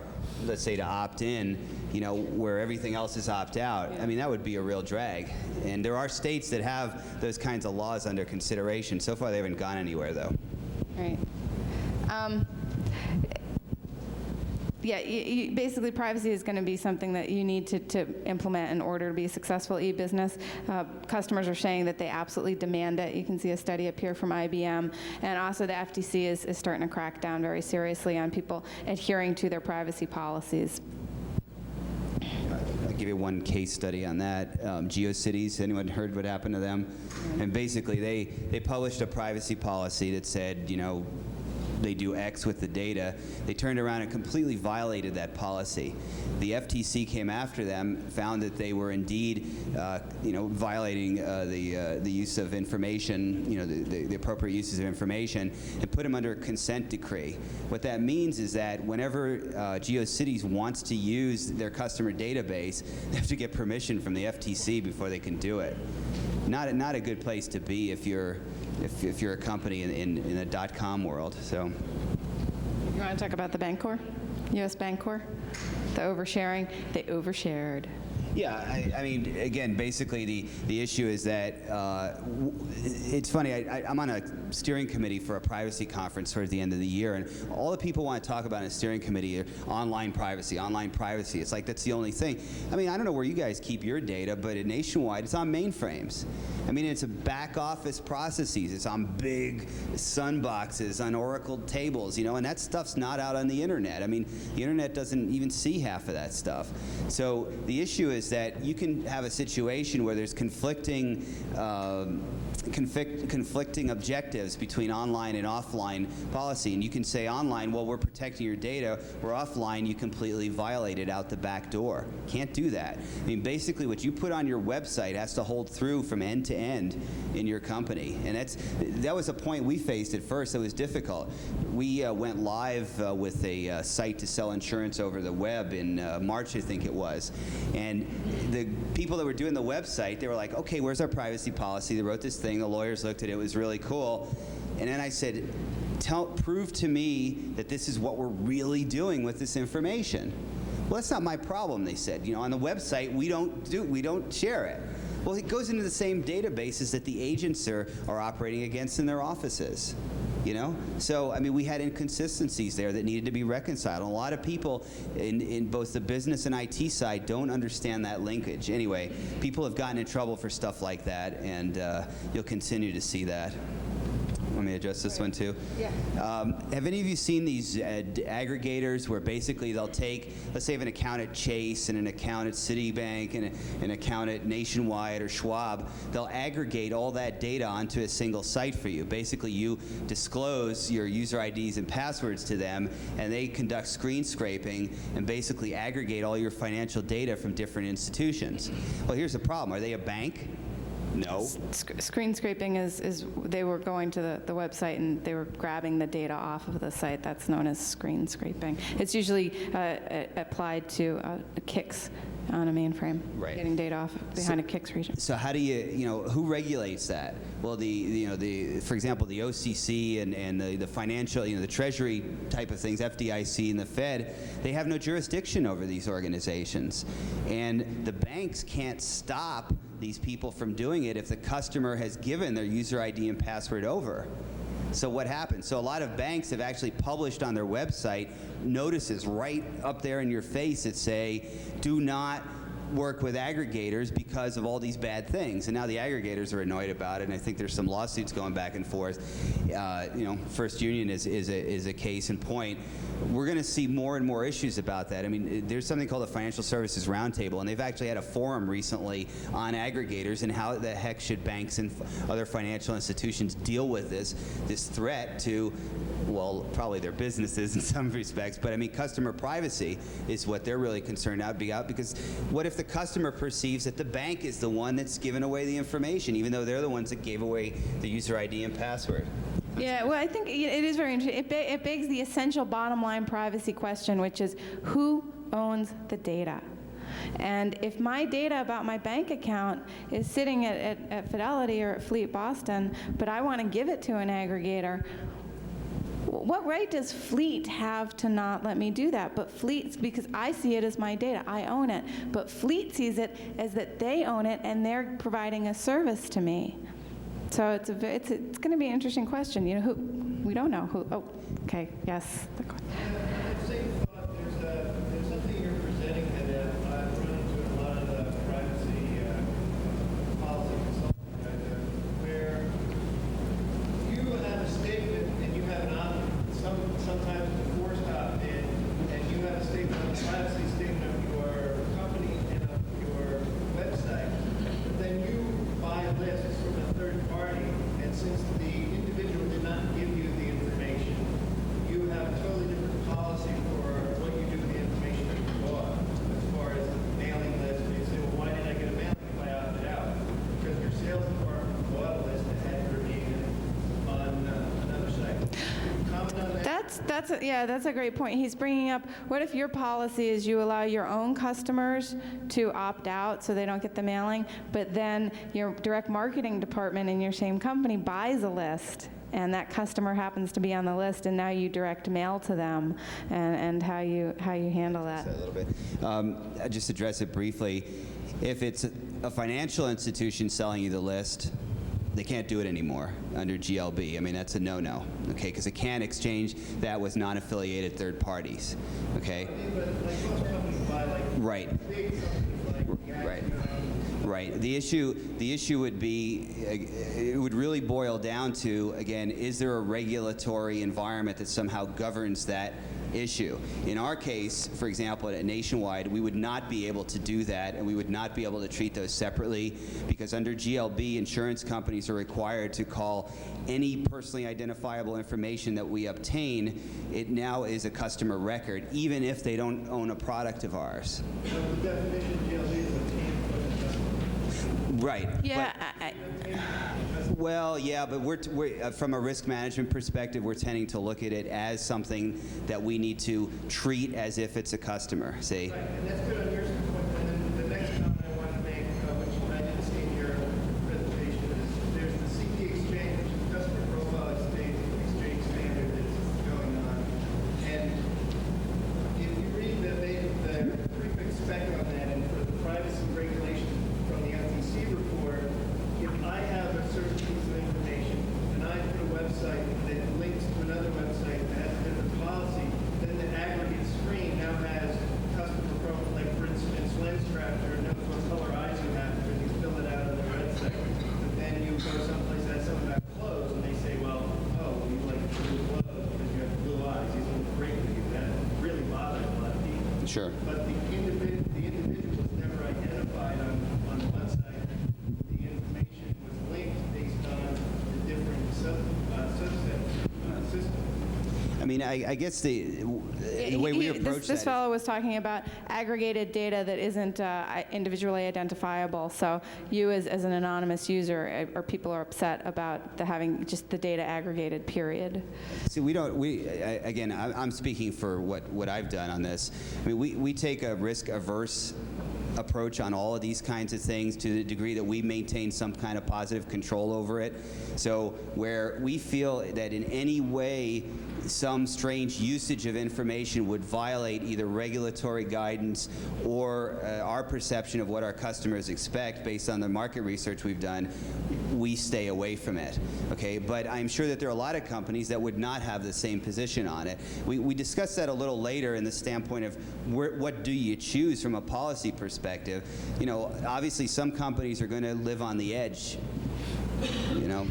let's say to opt in, you know, where everything else is opt out. I mean, that would be a real drag. And there are states that have those kinds of laws under consideration. So far, they haven't gone anywhere, though. Right. Yeah, basically privacy is going to be something that you need to implement in order to be a successful e-business. Customers are saying that they absolutely demand it. You can see a study up here from IBM. And also the FTC is starting to crack down very seriously on people adhering to their privacy policies. I'll give you one case study on that. GeoCities, anyone heard what happened to them? And basically they published a privacy policy that said, you know, they do X with the data. They turned around and completely violated that policy. The FTC came after them, found that they were indeed, you know, violating the use of information, you know, the appropriate uses of information, and put them under a consent decree. What that means is that whenever GeoCities wants to use their customer database, they have to get permission from the FTC before they can do it. Not a good place to be if you're a company in the .com world. So, You want to talk about the Bancorp, U.S. Bancorp, the oversharing? They overshared. Yeah, I mean, again, basically the issue is that it's funny. I'm on a steering committee for a privacy conference towards the end of the year, and all the people want to talk about in a steering committee are online privacy, online privacy. It's like that's the only thing. I mean, I don't know where you guys keep your data, but at Nationwide, it's on mainframes. I mean, it's a back office processes. It's on big sun boxes, on Oracle tables, and that stuff's not out on the internet. I mean, the internet doesn't even see half of that stuff. So the issue is that you can have a situation where there's conflicting objectives between online and offline policy, and you can say online, well, we're protecting your data, where offline you completely violate it out the back door. Can't do that. I mean, basically what you put on your website has to hold through from end to end in your company, and that was a point we faced at first that was difficult. We went live with a site to sell insurance over the web in March, I think it was, and the people that were doing the website, they were like, okay, where's our privacy policy? They wrote this thing, the lawyers looked at it, it was really cool. And then I said, prove to me that this is what we're really doing with this information. Well, that's not my problem, they said. On the website, we don't share it. Well, it goes into the same databases that the agents are operating against in their offices. So, I mean, we had inconsistencies there that needed to be reconciled. And a lot of people in both the business and IT side don't understand that linkage. Anyway, people have gotten in trouble for stuff like that, and you'll continue to see that. Let me address this one too. Yeah. Have any of you seen these aggregators where basically they'll take, let's say, an account at Chase and an account at Citibank and an account at Nationwide or Schwab, they'll aggregate all that data onto a single site for you. Basically, you disclose your user IDs and passwords to them, and they conduct screen scraping and basically aggregate all your financial data from different institutions. Well, here's the problem. Are they a bank? No. Screen scraping is they were going to the website and they were grabbing the data off of the site. That's known as screen scraping. It's usually applied to KICS on a mainframe, right. Getting data off behind a KICS region. So how do who regulates that? Well, for example, the OCC and the financial, the Treasury type of things, FDIC and the Fed, they have no jurisdiction over these organizations. And the banks can't stop these people from doing it if the customer has given their user ID and password over. So what happens? So a lot of banks have actually published on their website notices right up there in your face that say, do not work with aggregators because of all these bad things. And now the aggregators are annoyed about it, and I think there's some lawsuits going back and forth. First Union is a case in point. We're going to see more and more issues about that. I mean, there's something called the Financial Services Roundtable, and they've actually had a forum recently on aggregators and how the heck should banks and other financial institutions deal with this threat to, well, probably their businesses in some respects, but I mean, customer privacy is what they're really concerned about, because what if the customer perceives that the bank is the one that's given away the information, even though they're the ones that gave away the user ID and password? Yeah, well, I think it is very interesting. It begs the essential bottom line privacy question, which is who owns the data? And if my data about my bank account is sitting at Fidelity or at Fleet Boston, but I want to give it to an aggregator, what right does Fleet have to not let me do that? But Fleet, because I see it as my data, I own it. But Fleet sees it as that they own it and they're providing a service to me. So it's going to be an interesting question. Who we don't know who. Oh, okay, yes. Same thought. There's something you're presenting that I've run into in a lot of the privacy policy consulting, where you have a statement and you have an option, sometimes it's a forced opt-in, and you have a statement, a privacy statement of your company and of your website, but then you buy lists from a third party, and since the individual did not give you the information, you have a totally different policy for what you do with the information that you bought, as far as mailing lists. And you say, well, why did I get a mailing if I opted out? Because your sales department bought a list and had your name on another site. Comment on that? That's a great point. He's bringing up, what if your policy is you allow your own customers to opt out so they don't get the mailing, but then your direct marketing department in your same company buys a list and that customer happens to be on the list, and now you direct mail to them, and how you handle that. A little bit. I'll just address it briefly. If it's a financial institution selling you the list, they can't do it anymore under GLB. I mean, that's a no-no, okay? Because it can't exchange that with non-affiliated third parties, okay? Right. Right. Right. The issue would be, it would really boil down to, again, is there a regulatory environment that somehow governs that issue? In our case, for example, at Nationwide, we would not be able to do that, and we would not be able to treat those separately, because under GLB, insurance companies are required to call any personally identifiable information that we obtain. It now is a customer record, even if they don't own a product of ours. The definition of GLB is obtained from the customer. Right. Yeah, Well, yeah, but we're from a risk management perspective, we're tending to look at it as something that we need to treat as if it's a customer, see? Right, and that's good on your point. And then the next comment I want to make, which I didn't see in your presentation, is there's the CP exchange, which is customer profile exchange standard that's going on. And if you read the prefix spec on that, and for the privacy regulation from the FTC report, if I have a certain piece of information and I put a website that links to another website that has a different policy, then the aggregate screen now has customer profile, like for instance, Lexicon knows what color eyes you have because you fill it out of the red section. But then you go someplace that has something about clothes and they say, well, oh, you like blue clothes because you have blue eyes. These look great with you. That really bothers a lot of people. Sure. But the individual was never identified on the website. The information was linked based on the different subset systems. I mean, I guess the way we approach this that fellow was talking about aggregated data that isn't individually identifiable. So you, as an anonymous user, or people are upset about having just the data aggregated. Period. See, again, I'm speaking for what I've done on this. I mean, we take a risk-averse approach on all of these kinds of things to the degree that we maintain some kind of positive control over it. So where we feel that in any way some strange usage of information would violate either regulatory guidance or our perception of what our customers expect based on the market research we've done, we stay away from it, okay? But I'm sure that there are a lot of companies that would not have the same position on it. We discussed that a little later in the standpoint of what do you choose from a policy perspective. You know, obviously some companies are going to live on the edge. You know?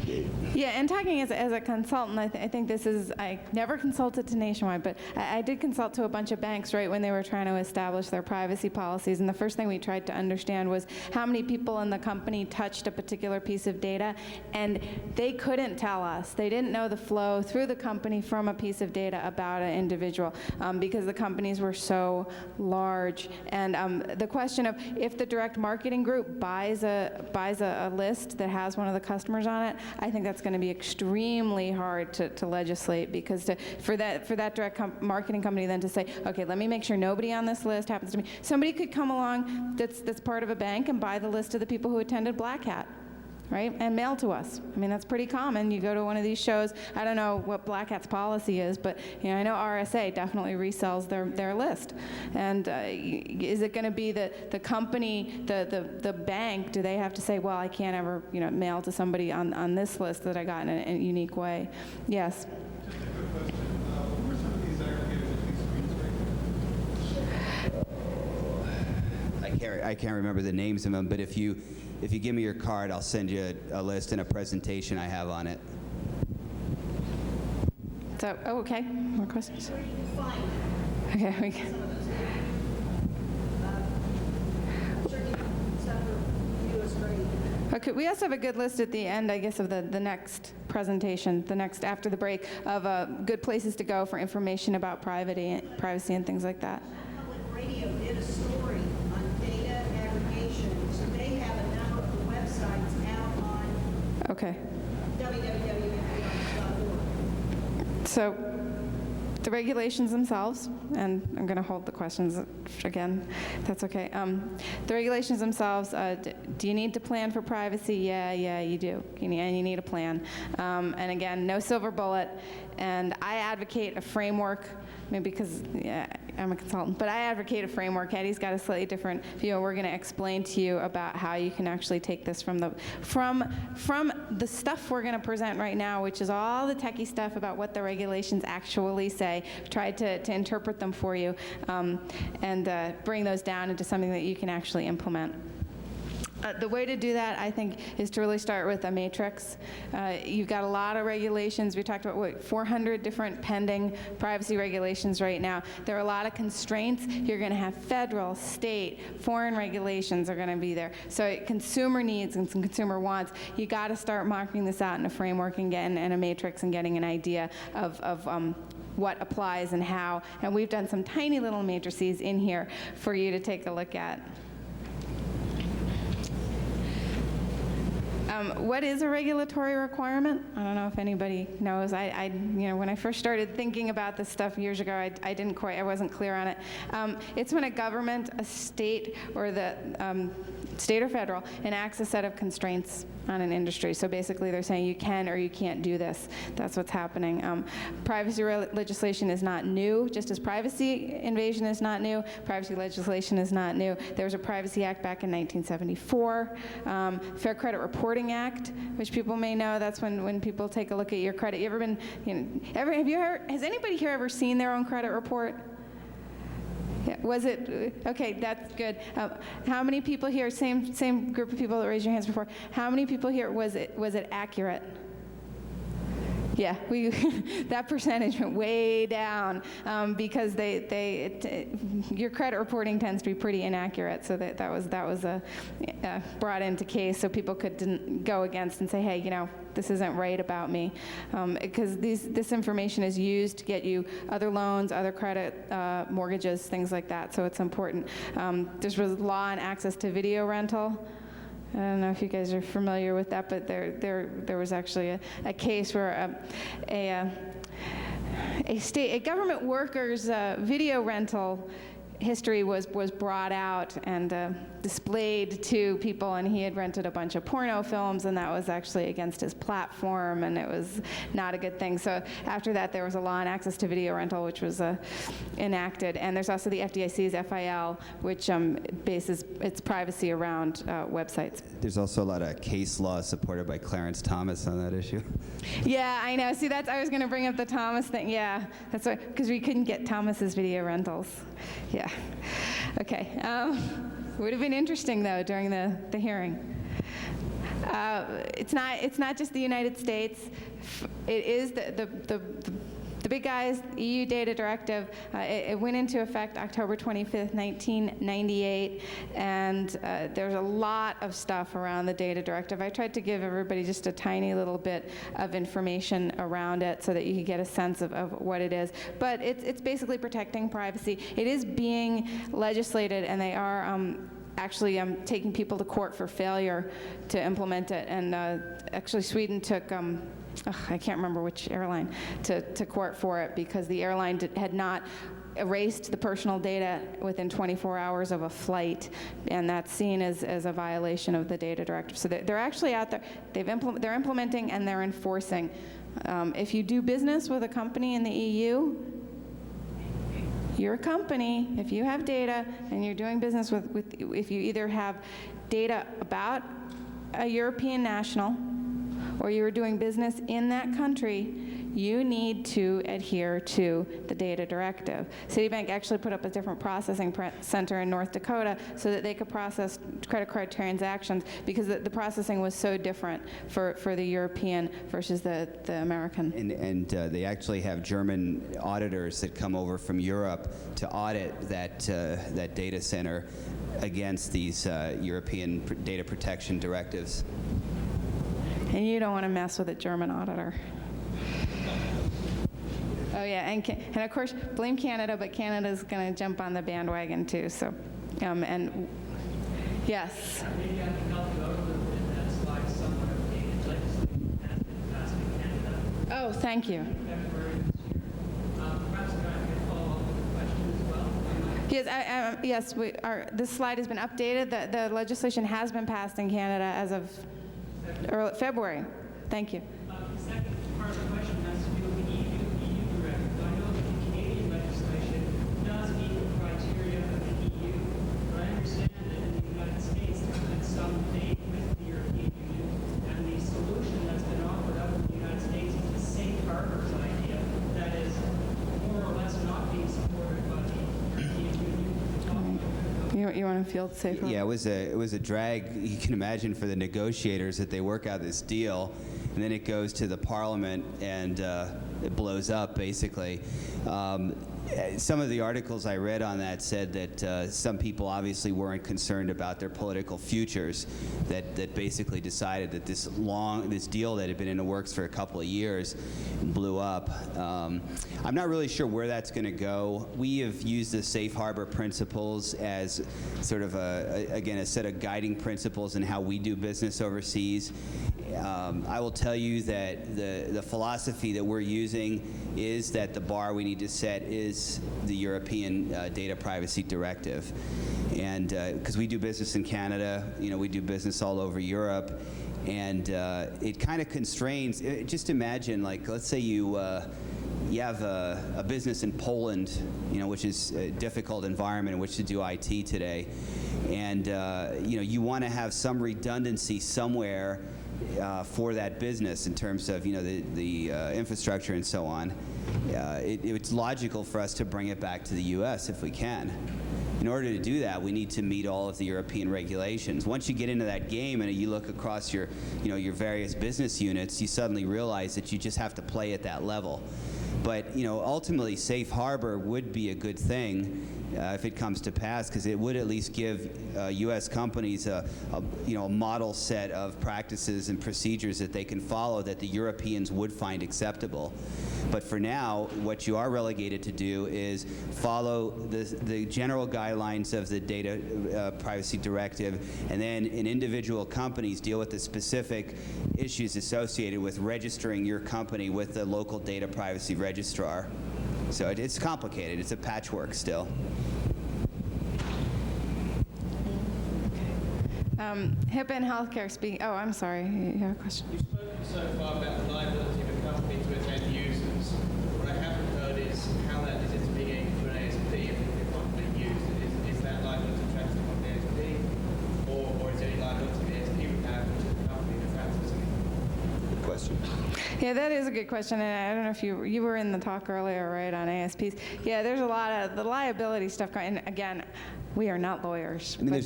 Yeah, and talking as a consultant, I think this is, I never consulted to Nationwide, but I did consult to a bunch of banks right when they were trying to establish their privacy policies, and the first thing we tried to understand was how many people in the company touched a particular piece of data, and they couldn't tell us. They didn't know the flow through the company from a piece of data about an individual because the companies were so large. And the question of if the direct marketing group buys a list that has one of the customers on it, I think that's going to be extremely hard to legislate, because for that direct marketing company then to say, okay, let me make sure nobody on this list happens to me. Somebody could come along that's part of a bank and buy the list of the people who attended Black Hat, right, and mail to us. I mean, that's pretty common. You go to one of these shows, I don't know what Black Hat's policy is, but you know, I know RSA definitely resells their list. And is it going to be the company, the bank, do they have to say, well, I can't ever mail to somebody on this list that I got in a unique way? Yes. Just a quick question. Who are some of these aggregators at these screens right now? I can't remember the names of them, but if you give me your card, I'll send you a list and a presentation I have on it. So, okay, more questions? Where do you find Okay, we some of those? Certainly, stuff for you is great. Okay, we also have a good list at the end, I guess, of the next presentation, after the break, of good places to go for information about privacy and things like that. Public Radio did a story on data aggregation, so they have a number of websites out on Okay. www.npr.org. So The regulations themselves, and I'm going to hold the questions again, if that's okay. The regulations themselves, do you need to plan for privacy? Yeah, you do. And you need a plan. And again, no silver bullet. And I advocate a framework, maybe because I'm a consultant, but I advocate a framework. Eddie's got a slightly different view. We're going to explain to you about how you can actually take this from the stuff we're going to present right now, which is all the techie stuff about what the regulations actually say, try to interpret them for you, and bring those down into something that you can actually implement. The way to do that, I think, is to really start with a matrix. You've got a lot of regulations. We talked about, 400 different pending privacy regulations right now. There are a lot of constraints. You're going to have federal, state, foreign regulations are going to be there. So consumer needs and some consumer wants. You got to start marking this out in a framework and getting in a matrix and getting an idea of what applies and how. And we've done some tiny little matrices in here for you to take a look at. What is a regulatory requirement? I don't know if anybody knows. When I first started thinking about this stuff years ago, I wasn't clear on it. It's when a government, a state, or the state or federal enacts a set of constraints on an industry. So basically they're saying you can or you can't do this. That's what's happening. Privacy legislation is not new, just as privacy invasion is not new. Privacy legislation is not new. There was a Privacy Act back in 1974. Fair Credit Reporting Act, which people may know, that's when people take a look at your credit. You ever been, has anybody here ever seen their own credit report? Yeah, was it, okay, that's good. How many people here, same group of people that raised your hands before, how many people here, was it accurate? Yeah, that percentage went way down because your credit reporting tends to be pretty inaccurate. So that was brought into case so people couldn't go against and say, hey, this isn't right about me, because this information is used to get you other loans, other credit, mortgages, things like that. So it's important. There's law on access to video rental. I don't know if you guys are familiar with that, but there was actually a case where a government worker's video rental history was brought out and displayed to people, and he had rented a bunch of porno films, and that was actually against his platform, and it was not a good thing. So after that, there was a law on access to video rental, which was enacted, and there's also the FDIC's FIL, which bases its privacy around websites. There's also a lot of case law supported by Clarence Thomas on that issue. Yeah, I know. See, I was going to bring up the Thomas thing. Yeah, that's why, because we couldn't get Thomas's video rentals. Yeah. Okay. Would have been interesting though during the hearing. It's not just the United States. It is the big guys. EU Data Directive. It went into effect October 25th, 1998, and there's a lot of stuff around the Data Directive. I tried to give everybody just a tiny little bit of information around it so that you could get a sense of what it is. But it's basically protecting privacy. It is being legislated, and they are actually taking people to court for failure to implement it. And actually, Sweden took I can't remember which airline to court for it because the airline had not erased the personal data within 24 hours of a flight, and that's seen as a violation of the Data Directive. So they're actually out there. They're implementing and they're enforcing. If you do business with a company in the EU, your company, if you have data and you're doing business if you either have data about a European national or you're doing business in that country, you need to adhere to the Data Directive. Citibank actually put up a different processing center in North Dakota so that they could process credit card transactions because the processing was so different for the European versus the American. And they actually have German auditors that come over from Europe to audit that data center against these European data protection directives. And you don't want to mess with a German auditor. Oh yeah, and of course, blame Canada, but Canada's going to jump on the bandwagon too. So, and yes. Maybe I can help you out a little bit. That's why somewhat of a legislation has been passed in Canada. Oh, thank you. February this year. Perhaps Yes, this slide has been updated. The legislation has been passed in Canada as of February. Thank you. The second part of the question has to do with the EU directive. I know that the Canadian legislation does meet the criteria of the EU, but I understand that in the United States there's been some debate with the European Union, and the solution that's been offered up in the United States is the safe harbors idea that is more or less not being supported by the European Union. You want to field safe harbor? Yeah, it was a drag, you can imagine, for the negotiators that they work out this deal, and then it goes to the Parliament, and it blows up, basically. Some of the articles I read on that said that some people obviously weren't concerned about their political futures, that basically decided that this deal that had been in the works for a couple of years blew up. I'm not really sure where that's going to go. We have used the safe harbor principles as sort of a set of guiding principles in how we do business overseas. I will tell you that the philosophy that we're using is that the bar we need to set is the European Data Privacy Directive. And because we do business in Canada, we do business all over Europe, and it kind of constrains. Just imagine, like, let's say you have a business in Poland, which is a difficult environment in which to do IT today, and you want to have some redundancy somewhere for that business in terms of the infrastructure and so on. It's logical for us to bring it back to the U.S. if we can. In order to do that, we need to meet all of the European regulations. Once you get into that game and you look across your various business units, you suddenly realize that you just have to play at that level. But ultimately, safe harbor would be a good thing if it comes to pass, because it would at least give U.S. companies a model set of practices and procedures that they can follow that the Europeans would find acceptable. But for now, what you are relegated to do is follow the general guidelines of the Data Privacy Directive, and then in individual companies deal with the specific issues associated with registering your company with the local data privacy registrar. So it's complicated. It's a patchwork still. HIPAA and Healthcare speaking. Oh, I'm sorry. You have a question? You've spoken so far about the liability of a company to its end users. What I haven't heard is how that is intermediated to an ASP if one's being used. Is that liability transferred on the ASP, or is there any liability the ASP would have to the company that's accessing it? Good question. Yeah, that is a good question, and I don't know if you were in the talk earlier, right, on ASPs. Yeah, there's a lot of the liability stuff going. And again, we are not lawyers. I mean, but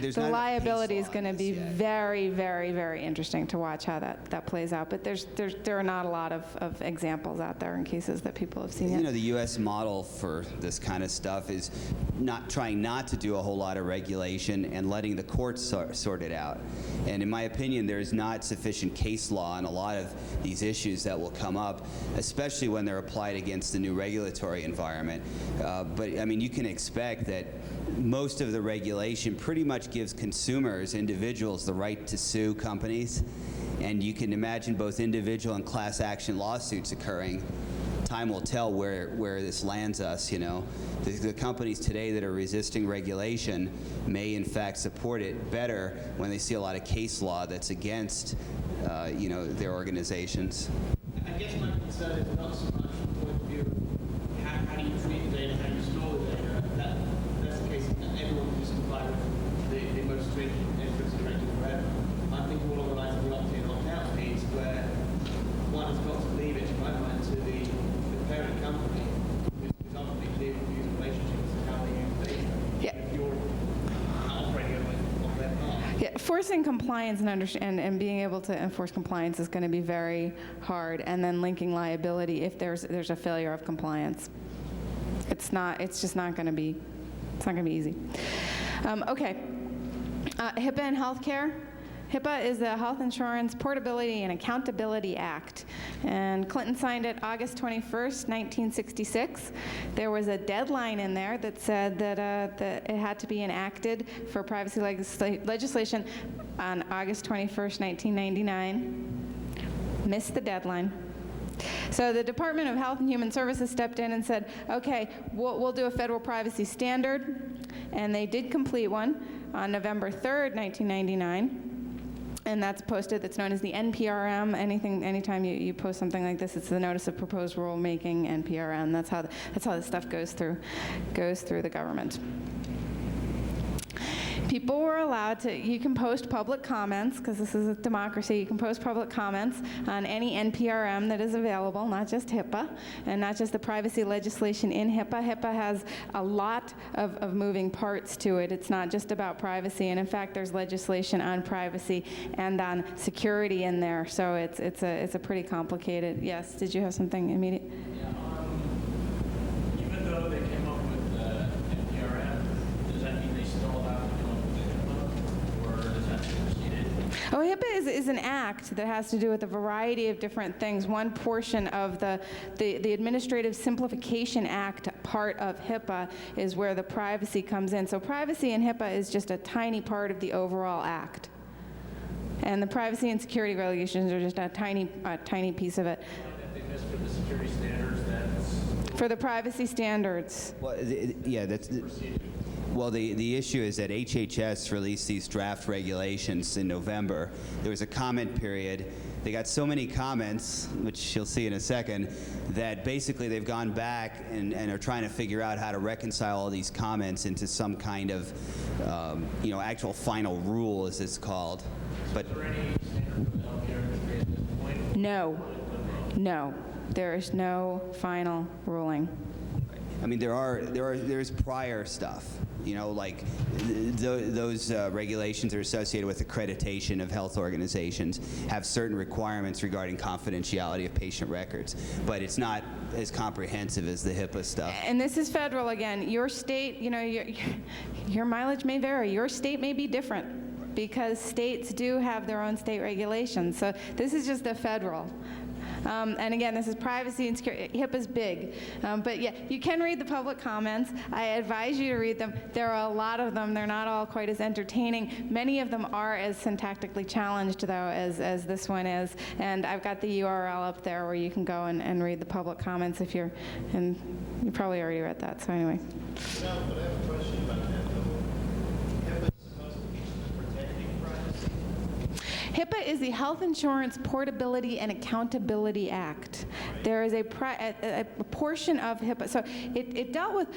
there's the not liability is going to be yet. very, very, very interesting to watch how that plays out. But there are not a lot of examples out there in cases that people have seen it. The U.S. model for this kind of stuff is trying not to do a whole lot of regulation and letting the courts sort it out. And in my opinion, there is not sufficient case law on a lot of these issues that will come up, especially when they're applied against the new regulatory environment. But I mean, you can expect that most of the regulation pretty much gives consumers, individuals, the right to sue companies. And you can imagine both individual and class action lawsuits occurring. Time will tell where this lands us, The companies today that are resisting regulation may in fact support it better when they see a lot of case law that's against, their organizations. I guess my concern is not so much from the point of view of how do you treat the data, how do you store the data. That's the case that everyone can just comply with the most stringent inputs and ranges forever. I'm thinking more along the lines of the opt-in, opt-out piece, where one has got to leave it, in my mind, to the parent company, who's ultimately dealing with these relationships and how they use data. Yeah. If you're operating on their part. Yeah, forcing compliance and being able to enforce compliance is going to be very hard, and then linking liability if there's a failure of compliance. It's just not going to be easy. Okay. HIPAA and Healthcare. HIPAA is the Health Insurance Portability and Accountability Act, and Clinton signed it August 21st, 1966. There was a deadline in there that said that it had to be enacted for privacy legislation on August 21st, 1999. Missed the deadline. So the Department of Health and Human Services stepped in and said, okay, we'll do a federal privacy standard, and they did complete one on November 3rd, 1999. And that's posted, that's known as the NPRM. Anytime you post something like this, it's the Notice of Proposed Rulemaking, NPRM. That's how this stuff goes through the government. People were allowed to, you can post public comments, because this is a democracy, you can post public comments on any NPRM that is available, not just HIPAA, and not just the privacy legislation in HIPAA. HIPAA has a lot of moving parts to it. It's not just about privacy, and in fact, there's legislation on privacy and on security in there, so it's a pretty complicated. Yes, did you have something immediate? Yeah, even though they came up with NPRM, does that mean they still allow to come up with HIPAA, or does that supersede it? Oh, HIPAA is an act that has to do with a variety of different things. One portion of the Administrative Simplification Act part of HIPAA is where the privacy comes in. So privacy in HIPAA is just a tiny part of the overall act. And the privacy and security regulations are just a tiny piece of it. That they missed for the security standards, that's For the privacy standards. Well, yeah, that's. Well, the issue is that HHS released these draft regulations in November. There was a comment period. They got so many comments, which you'll see in a second, that basically they've gone back and are trying to figure out how to reconcile all these comments into some kind of, actual final rule, as it's called. But is there any standard for the healthcare industry at this point? No, there is no final ruling. I mean, there's prior stuff, like those regulations are associated with accreditation of health organizations, have certain requirements regarding confidentiality of patient records, but it's not as comprehensive as the HIPAA stuff. And this is federal again. Your state, your mileage may vary. Your state may be different because states do have their own state regulations. So this is just the federal. And again, this is privacy and security. HIPAA's big. But yeah, you can read the public comments. I advise you to read them. There are a lot of them. They're not all quite as entertaining. Many of them are as syntactically challenged, though, as this one is. And I've got the URL up there where you can go and read the public comments if you're, and you probably already read that, so anyway. No, but I have a question about that, though. HIPAA is supposed to be protecting privacy. HIPAA is the Health Insurance Portability and Accountability Act. There is a portion of HIPAA. So it dealt with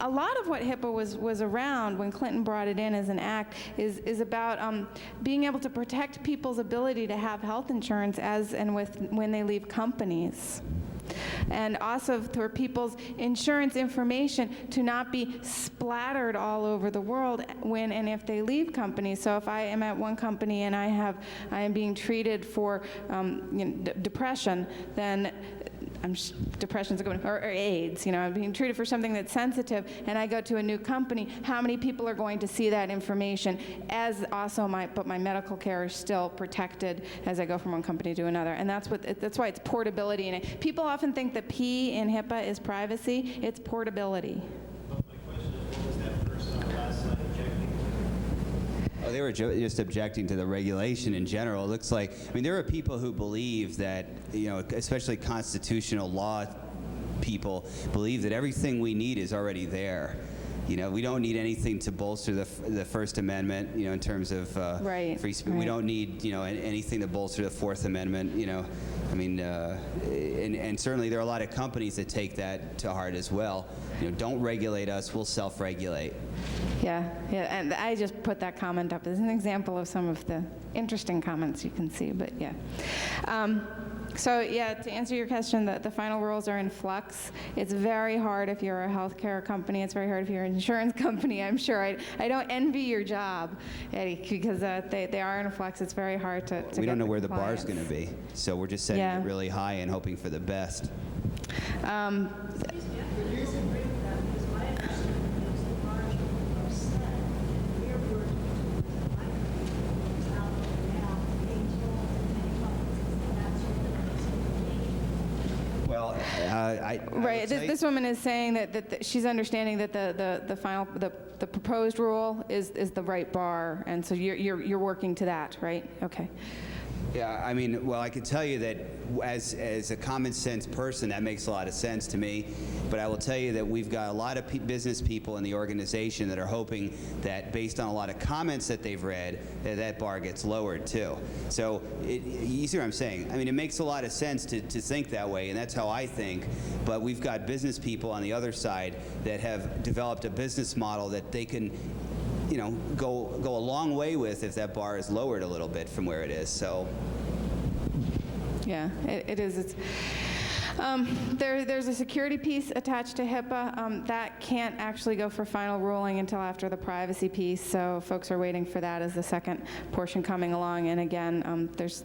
a lot of what HIPAA was around when Clinton brought it in as an act is about being able to protect people's ability to have health insurance when they leave companies. And also for people's insurance information to not be splattered all over the world when and if they leave companies. So if I am at one company and I am being treated for depression, then depression's a good one, or AIDS, I'm being treated for something that's sensitive, and I go to a new company, how many people are going to see that information, as also my medical care is still protected as I go from one company to another, and that's why it's portability in it. People often think the P in HIPAA is privacy, it's portability. But my question is, what was that person on the last slide objecting to? Oh, they were just objecting to the regulation in general. It looks like, there are people who believe that, especially constitutional law people, believe that everything we need is already there. We don't need anything to bolster the First Amendment, in terms of free speech. We don't need, anything to bolster the Fourth Amendment, and certainly there are a lot of companies that take that to heart as well. Don't regulate us, we'll self-regulate. Yeah, and I just put that comment up as an example of some of the interesting comments you can see, but yeah. So yeah, to answer your question, the final rules are in flux. It's very hard if you're a healthcare company. It's very hard if you're an insurance company, I'm sure. I don't envy your job, Eddie, because they are in flux. It's very hard to We don't know where the compliance. bar's going to be, so we're just setting it really high and hoping for the best. Excuse me, I disagree with that because my understanding is the margin of set, we're working with the microphones out there now, being told that many companies, that's your representation. Well, I Right. would say- This woman is saying that she's understanding that the proposed rule is the right bar, and so you're working to that, right? Okay. Yeah, I mean, well, I can tell you that as a common sense person, that makes a lot of sense to me. But I will tell you that we've got a lot of business people in the organization that are hoping that, based on a lot of comments that they've read, that bar gets lowered too. So you see what I'm saying? I mean, it makes a lot of sense to think that way, and that's how I think. But we've got business people on the other side that have developed a business model that they can, you know, go a long way with if that bar is lowered a little bit from where it is. So. Yeah, it is. There's a security piece attached to HIPAA. That can't actually go for final ruling until after the privacy piece, so folks are waiting for that as the second portion coming along. And again, there's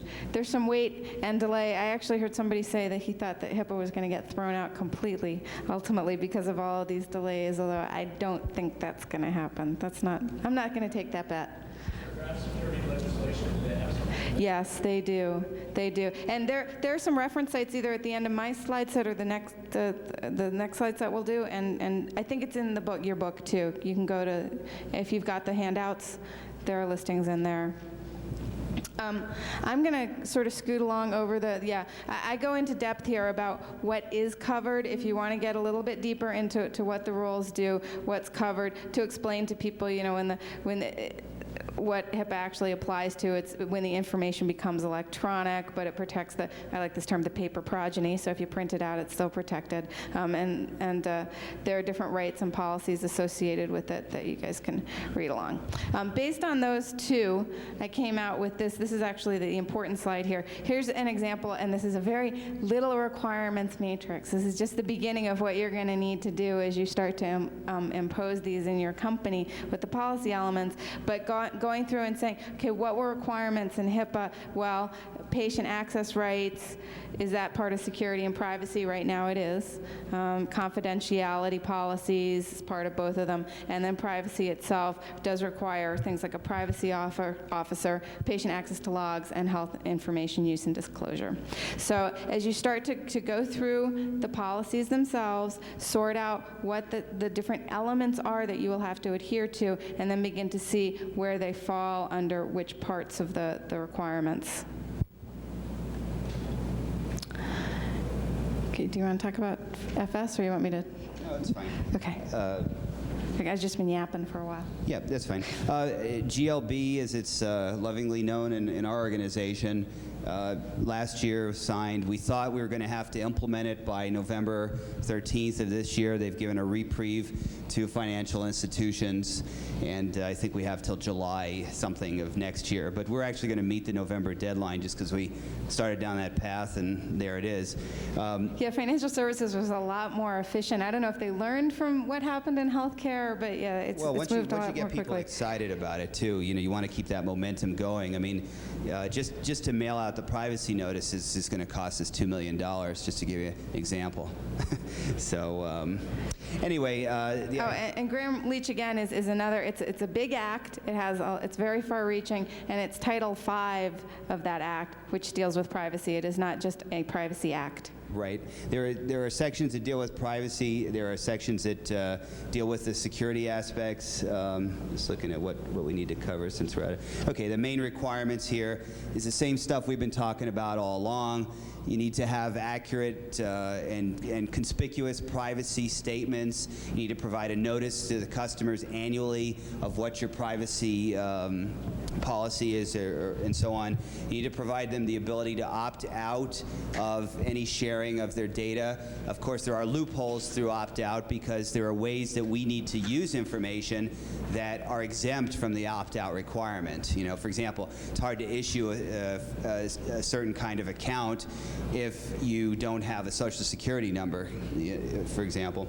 some wait and delay. I actually heard somebody say that he thought that HIPAA was going to get thrown out completely, ultimately, because of all of these delays, although I don't think that's going to happen. I'm not going to take that bet. Draft security legislation, do they have something? Yes, they do. They do. And there are some reference sites either at the end of my slide set or the next slide set we'll do. And I think it's in the book, your book too. You can go to, if you've got the handouts, there are listings in there. I'm going to sort of scoot along over I go into depth here about what is covered. If you want to get a little bit deeper into what the rules do, what's covered, to explain to people, you know, what HIPAA actually applies to. It's when the information becomes electronic, but it protects I like this term, the paper progeny, so if you print it out, it's still protected. And there are different rights and policies associated with it that you guys can read along. Based on those two, I came out with this. This is actually the important slide here. Here's an example, and this is a very little requirements matrix. This is just the beginning of what you're going to need to do as you start to impose these in your company with the policy elements. But going through and saying, okay, what were requirements in HIPAA? Well, patient access rights, is that part of security and privacy? Right now it is. Confidentiality policies is part of both of them. And then privacy itself does require things like a privacy officer, patient access to logs, and health information use and disclosure. So as you start to go through the policies themselves, sort out what the different elements are that you will have to adhere to, and then begin to see where they fall under which parts of the requirements. Okay, do you want to talk about FS, or you want me to? No, it's fine. Okay. I've just been yapping for a while. Yeah, that's fine. GLB, as it's lovingly known in our organization, last year signed. We thought we were going to have to implement it by November 13th of this year. They've given a reprieve to financial institutions, and I think we have till July something of next year. But we're actually going to meet the November deadline just because we started down that path, and there it is. Yeah, financial services was a lot more efficient. I don't know if they learned from what happened in healthcare, but yeah, it's moved a lot more quickly. Once you get people excited about it too, you know, you want to keep that momentum going. I mean, just to mail out the privacy notice is going to cost us $2 million, just to give you an example. So anyway, and Graham Leach again is another. It's a big act. It's very far-reaching, and it's Title V of that act, which deals with privacy. It is not just a privacy act. Right. There are sections that deal with privacy. There are sections that deal with the security aspects. Just looking at what we need to cover since we're at it. Okay, the main requirements here is the same stuff we've been talking about all along. You need to have accurate and conspicuous privacy statements. You need to provide a notice to the customers annually of what your privacy policy is, and so on. You need to provide them the ability to opt out of any sharing of their data. Of course, there are loopholes through opt-out because there are ways that we need to use information that are exempt from the opt-out requirement. You know, for example, it's hard to issue a certain kind of account if you don't have a social security number, for example.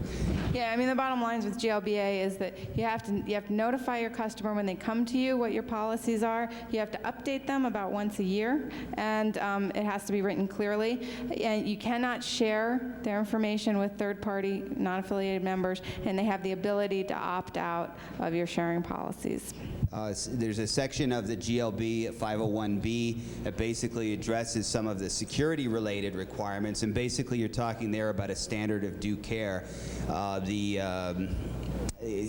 Yeah, I mean, the bottom lines with GLBA is that you have to notify your customer when they come to you what your policies are. You have to update them about once a year, and it has to be written clearly. And you cannot share their information with third-party, non-affiliated members, and they have the ability to opt out of your sharing policies. There's a section of the GLB 501B that basically addresses some of the security-related requirements, and basically you're talking there about a standard of due care.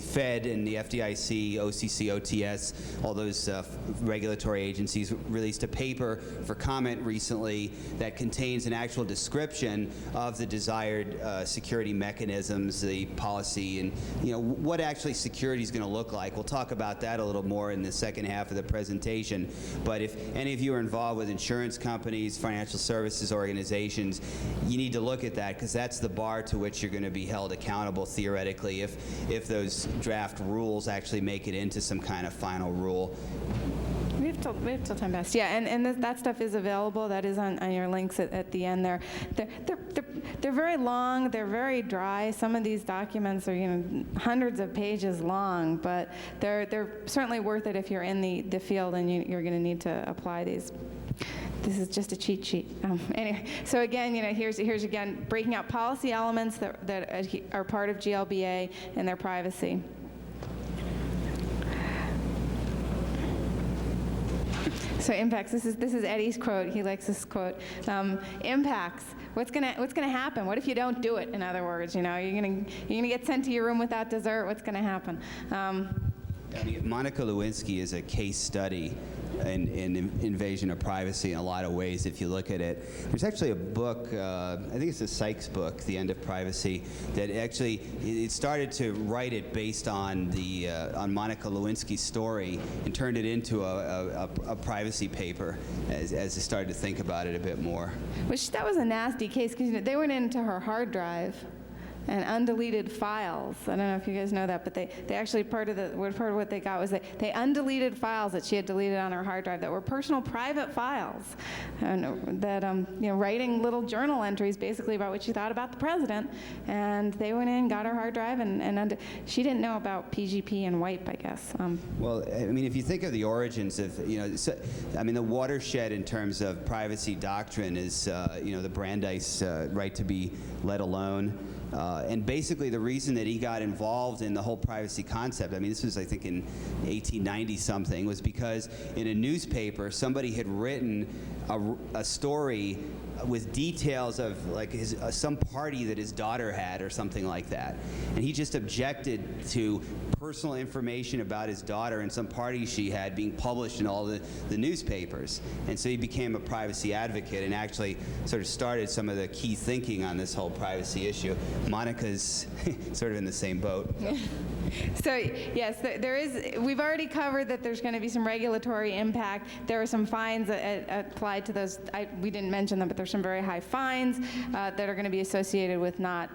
Fed and the FDIC, OCC, OTS, all those regulatory agencies released a paper for comment recently that contains an actual description of the desired security mechanisms, the policy, and what actually security is going to look like. We'll talk about that a little more in the second half of the presentation. But if any of you are involved with insurance companies, financial services organizations, you need to look at that, because that's the bar to which you're going to be held accountable theoretically if those draft rules actually make it into some kind of final rule. We have till time passed. Yeah, and that stuff is available. That is on your links at the end there. They're very long. They're very dry. Some of these documents are hundreds of pages long, but they're certainly worth it if you're in the field and you're going to need to apply these. This is just a cheat sheet. Anyway, so again, here's again breaking out policy elements that are part of GLBA and their privacy. So impacts. This is Eddie's quote. He likes this quote. Impacts. What's gonna happen? What if you don't do it? In other words, you're gonna get sent to your room without dessert. What's gonna happen? Monica Lewinsky is a case study in invasion of privacy in a lot of ways if you look at it. There's actually a book, I think it's a Sykes book, The End of Privacy, that actually, it started to write it based on on Monica Lewinsky's story and turned it into a privacy paper as they started to think about it a bit more. Which, that was a nasty case, because they went into her hard drive and undeleted files. I don't know if you guys know that, but they actually, part of what they got was they undeleted files that she had deleted on her hard drive that were personal private files, and that writing little journal entries basically about what she thought about the president. And they went in, got her hard drive, and she didn't know about PGP and WIPE, I guess. Well, I mean, if you think of the origins of, the watershed in terms of privacy doctrine is, the Brandeis right to be let alone. And basically the reason that he got involved in the whole privacy concept, this was, I think, in 1890-something, was because in a newspaper somebody had written a story with details of some party that his daughter had or something like that. And he just objected to personal information about his daughter and some party she had being published in all the newspapers. And so he became a privacy advocate and actually sort of started some of the key thinking on this whole privacy issue. Monica's sort of in the same boat. So yes, there is. We've already covered that there's going to be some regulatory impact. There are some fines that applied to those. We didn't mention them, but there's some very high fines that are going to be associated with not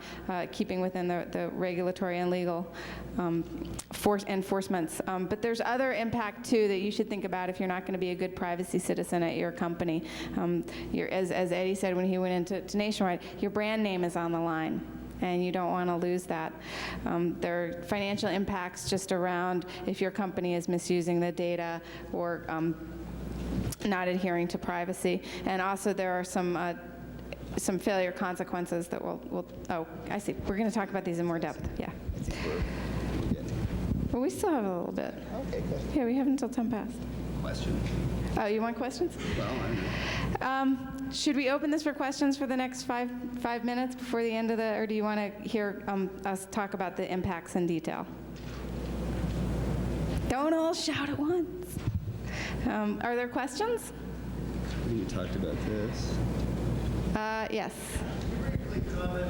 keeping within the regulatory and legal enforcements. But there's other impact too that you should think about if you're not going to be a good privacy citizen at your company. As Eddie said when he went into Nationwide, your brand name is on the line, and you don't want to lose that. There are financial impacts just around if your company is misusing the data or not adhering to privacy. And also there are some failure consequences that oh, I see. We're going to talk about these in more depth. Yeah. I think we're good. Well, we still have a little bit. Okay, good. Yeah, we have until 10 past. Question? Oh, you want questions? Well, I don't know. Should we open this for questions for the next five minutes before the end of or do you want to hear us talk about the impacts in detail? Don't all shout at once. Are there questions? We talked about this. Yes. Can you briefly comment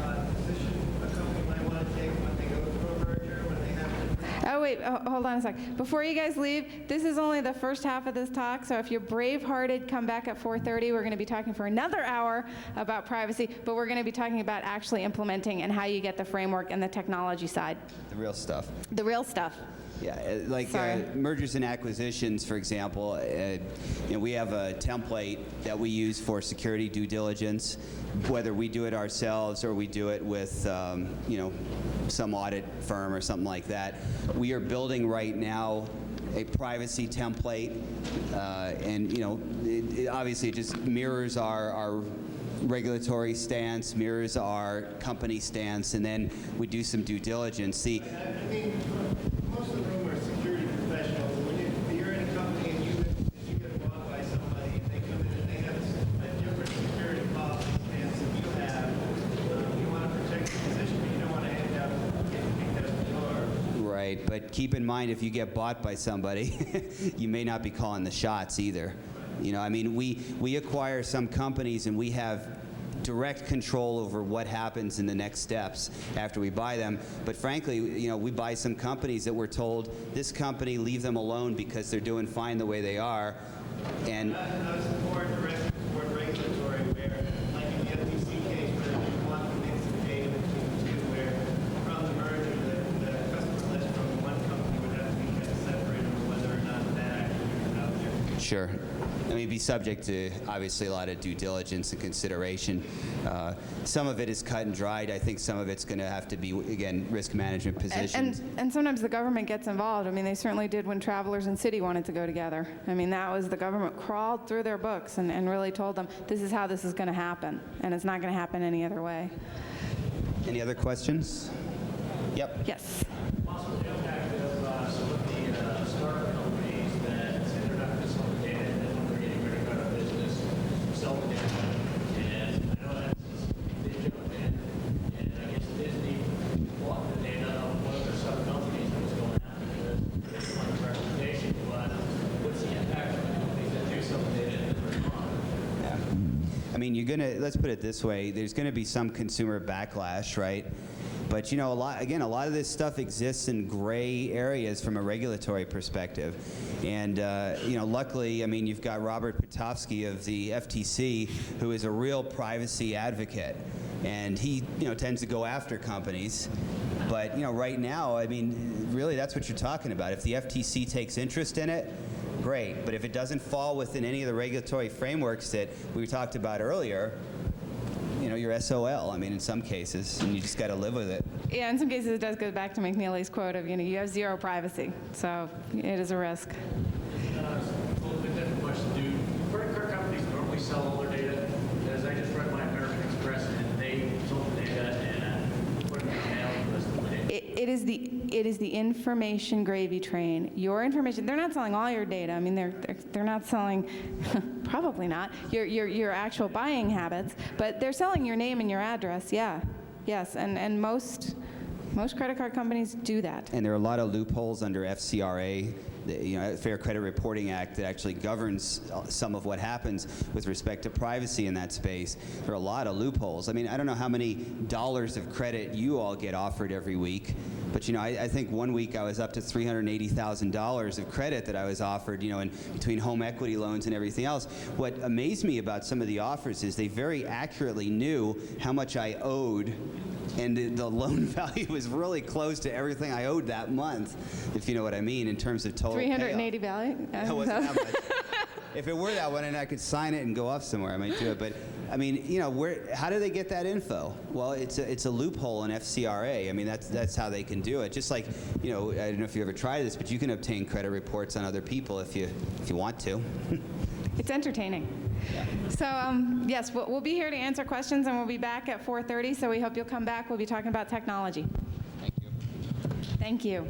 on position a company might want to take when they go through a merger, when they have to... Oh, wait, hold on a sec. Before you guys leave, this is only the first half of this talk, so if you're brave-hearted, come back at 4:30. We're going to be talking for another hour about privacy, but we're going to be talking about actually implementing and how you get the framework and the technology side. The real stuff. The real stuff. Yeah, like Sorry. mergers and acquisitions, for example, we have a template that we use for security due diligence, whether we do it ourselves or we do it with, some audit firm or something like that. We are building right now a privacy template, and it obviously just mirrors our regulatory stance, mirrors our company stance, and then we do some due diligence. I mean, most of the room are security professionals. When you're in a company and you get bought by somebody and they come in and they have a different security policy stance than you have, you want to protect your position, but you don't want to end up getting picked up in your right? But keep in mind, if you get bought by somebody, you may not be calling the shots either. You know, I mean, we acquire some companies and we have direct control over what happens in the next steps after we buy them. But frankly, you know, we buy some companies that we're told, this company, leave them alone because they're doing fine the way they are. And I was more directed toward regulatory, where, like in the FTC case, where you want to mix the data between the two, where from the merger, the customer list from one company would have to be kept separate, or whether or not that actually is out there. sure. I mean, be subject to, obviously, a lot of due diligence and consideration. Some of it is cut and dried. I think some of it's going to have to be, again, risk management positions. And sometimes the government gets involved. I mean, they certainly did when Travelers and City wanted to go together. I mean, that was the government crawled through their books and really told them, this is how this is going to happen, and it's not going to happen any other way. Any other questions? Yep. Yes. Possible impact of some of the startup companies that say they're not going to sell the data, and then when they're getting ready to go out of business, sell the data. And I know that's they jumped in, and I guess Disney bought the data of one of their sub-companies that was going out because they wanted a reputation. But what's the impact on the companies that do sell the data and then they're gone? I mean, you're gonna, let's put it this way, there's gonna be some consumer backlash, right? But you know, a lot of this stuff exists in gray areas from a regulatory perspective. And you know, luckily, I mean, you've got Robert Pitofsky of the FTC, who is a real privacy advocate. And he, you know, tends to go after companies. But you know, right now, I mean, really that's what you're talking about. If the FTC takes interest in it, great. But if it doesn't fall within any of the regulatory frameworks that we talked about earlier, you know, you're SOL, I mean, in some cases, and you just got to live with it. Yeah, in some cases it does go back to McNeely's quote of, you know, you have zero privacy, so it is a risk. A little bit different question. Do credit card companies normally sell all their data? As I just read my American Express, and they sold the data and put it in the mail and the rest of the data. It is the information gravy train. Your information, they're not selling all your data. I mean, they're not selling, probably not, your actual buying habits, but they're selling your name and your address, yeah. Yes, and most credit card companies do that. And there are a lot of loopholes under FCRA, the, you know, Fair Credit Reporting Act, that actually governs some of what happens with respect to privacy in that space. There are a lot of loopholes. I mean, I don't know how many dollars of credit you all get offered every week, but you know, I think one week I was up to $380,000 of credit that I was offered, you know, in between home equity loans and everything else. What amazed me about some of the offers is they very accurately knew how much I owed, and the loan value was really close to everything I owed that month, if you know what I mean, in terms of total 380 value? payoff. It wasn't that much. If it were that one and I could sign it and go off somewhere, I might do it. But I mean, you know, how do they get that info? Well, it's a loophole in FCRA. I mean, that's how they can do it. Just like, you know, I don't know if you ever tried this, but you can obtain credit reports on other people if you want to. It's entertaining. Yeah. So, yes, we'll be here to answer questions, and we'll be back at 4:30, so we hope you'll come back. We'll be talking about technology. Thank you. Thank you.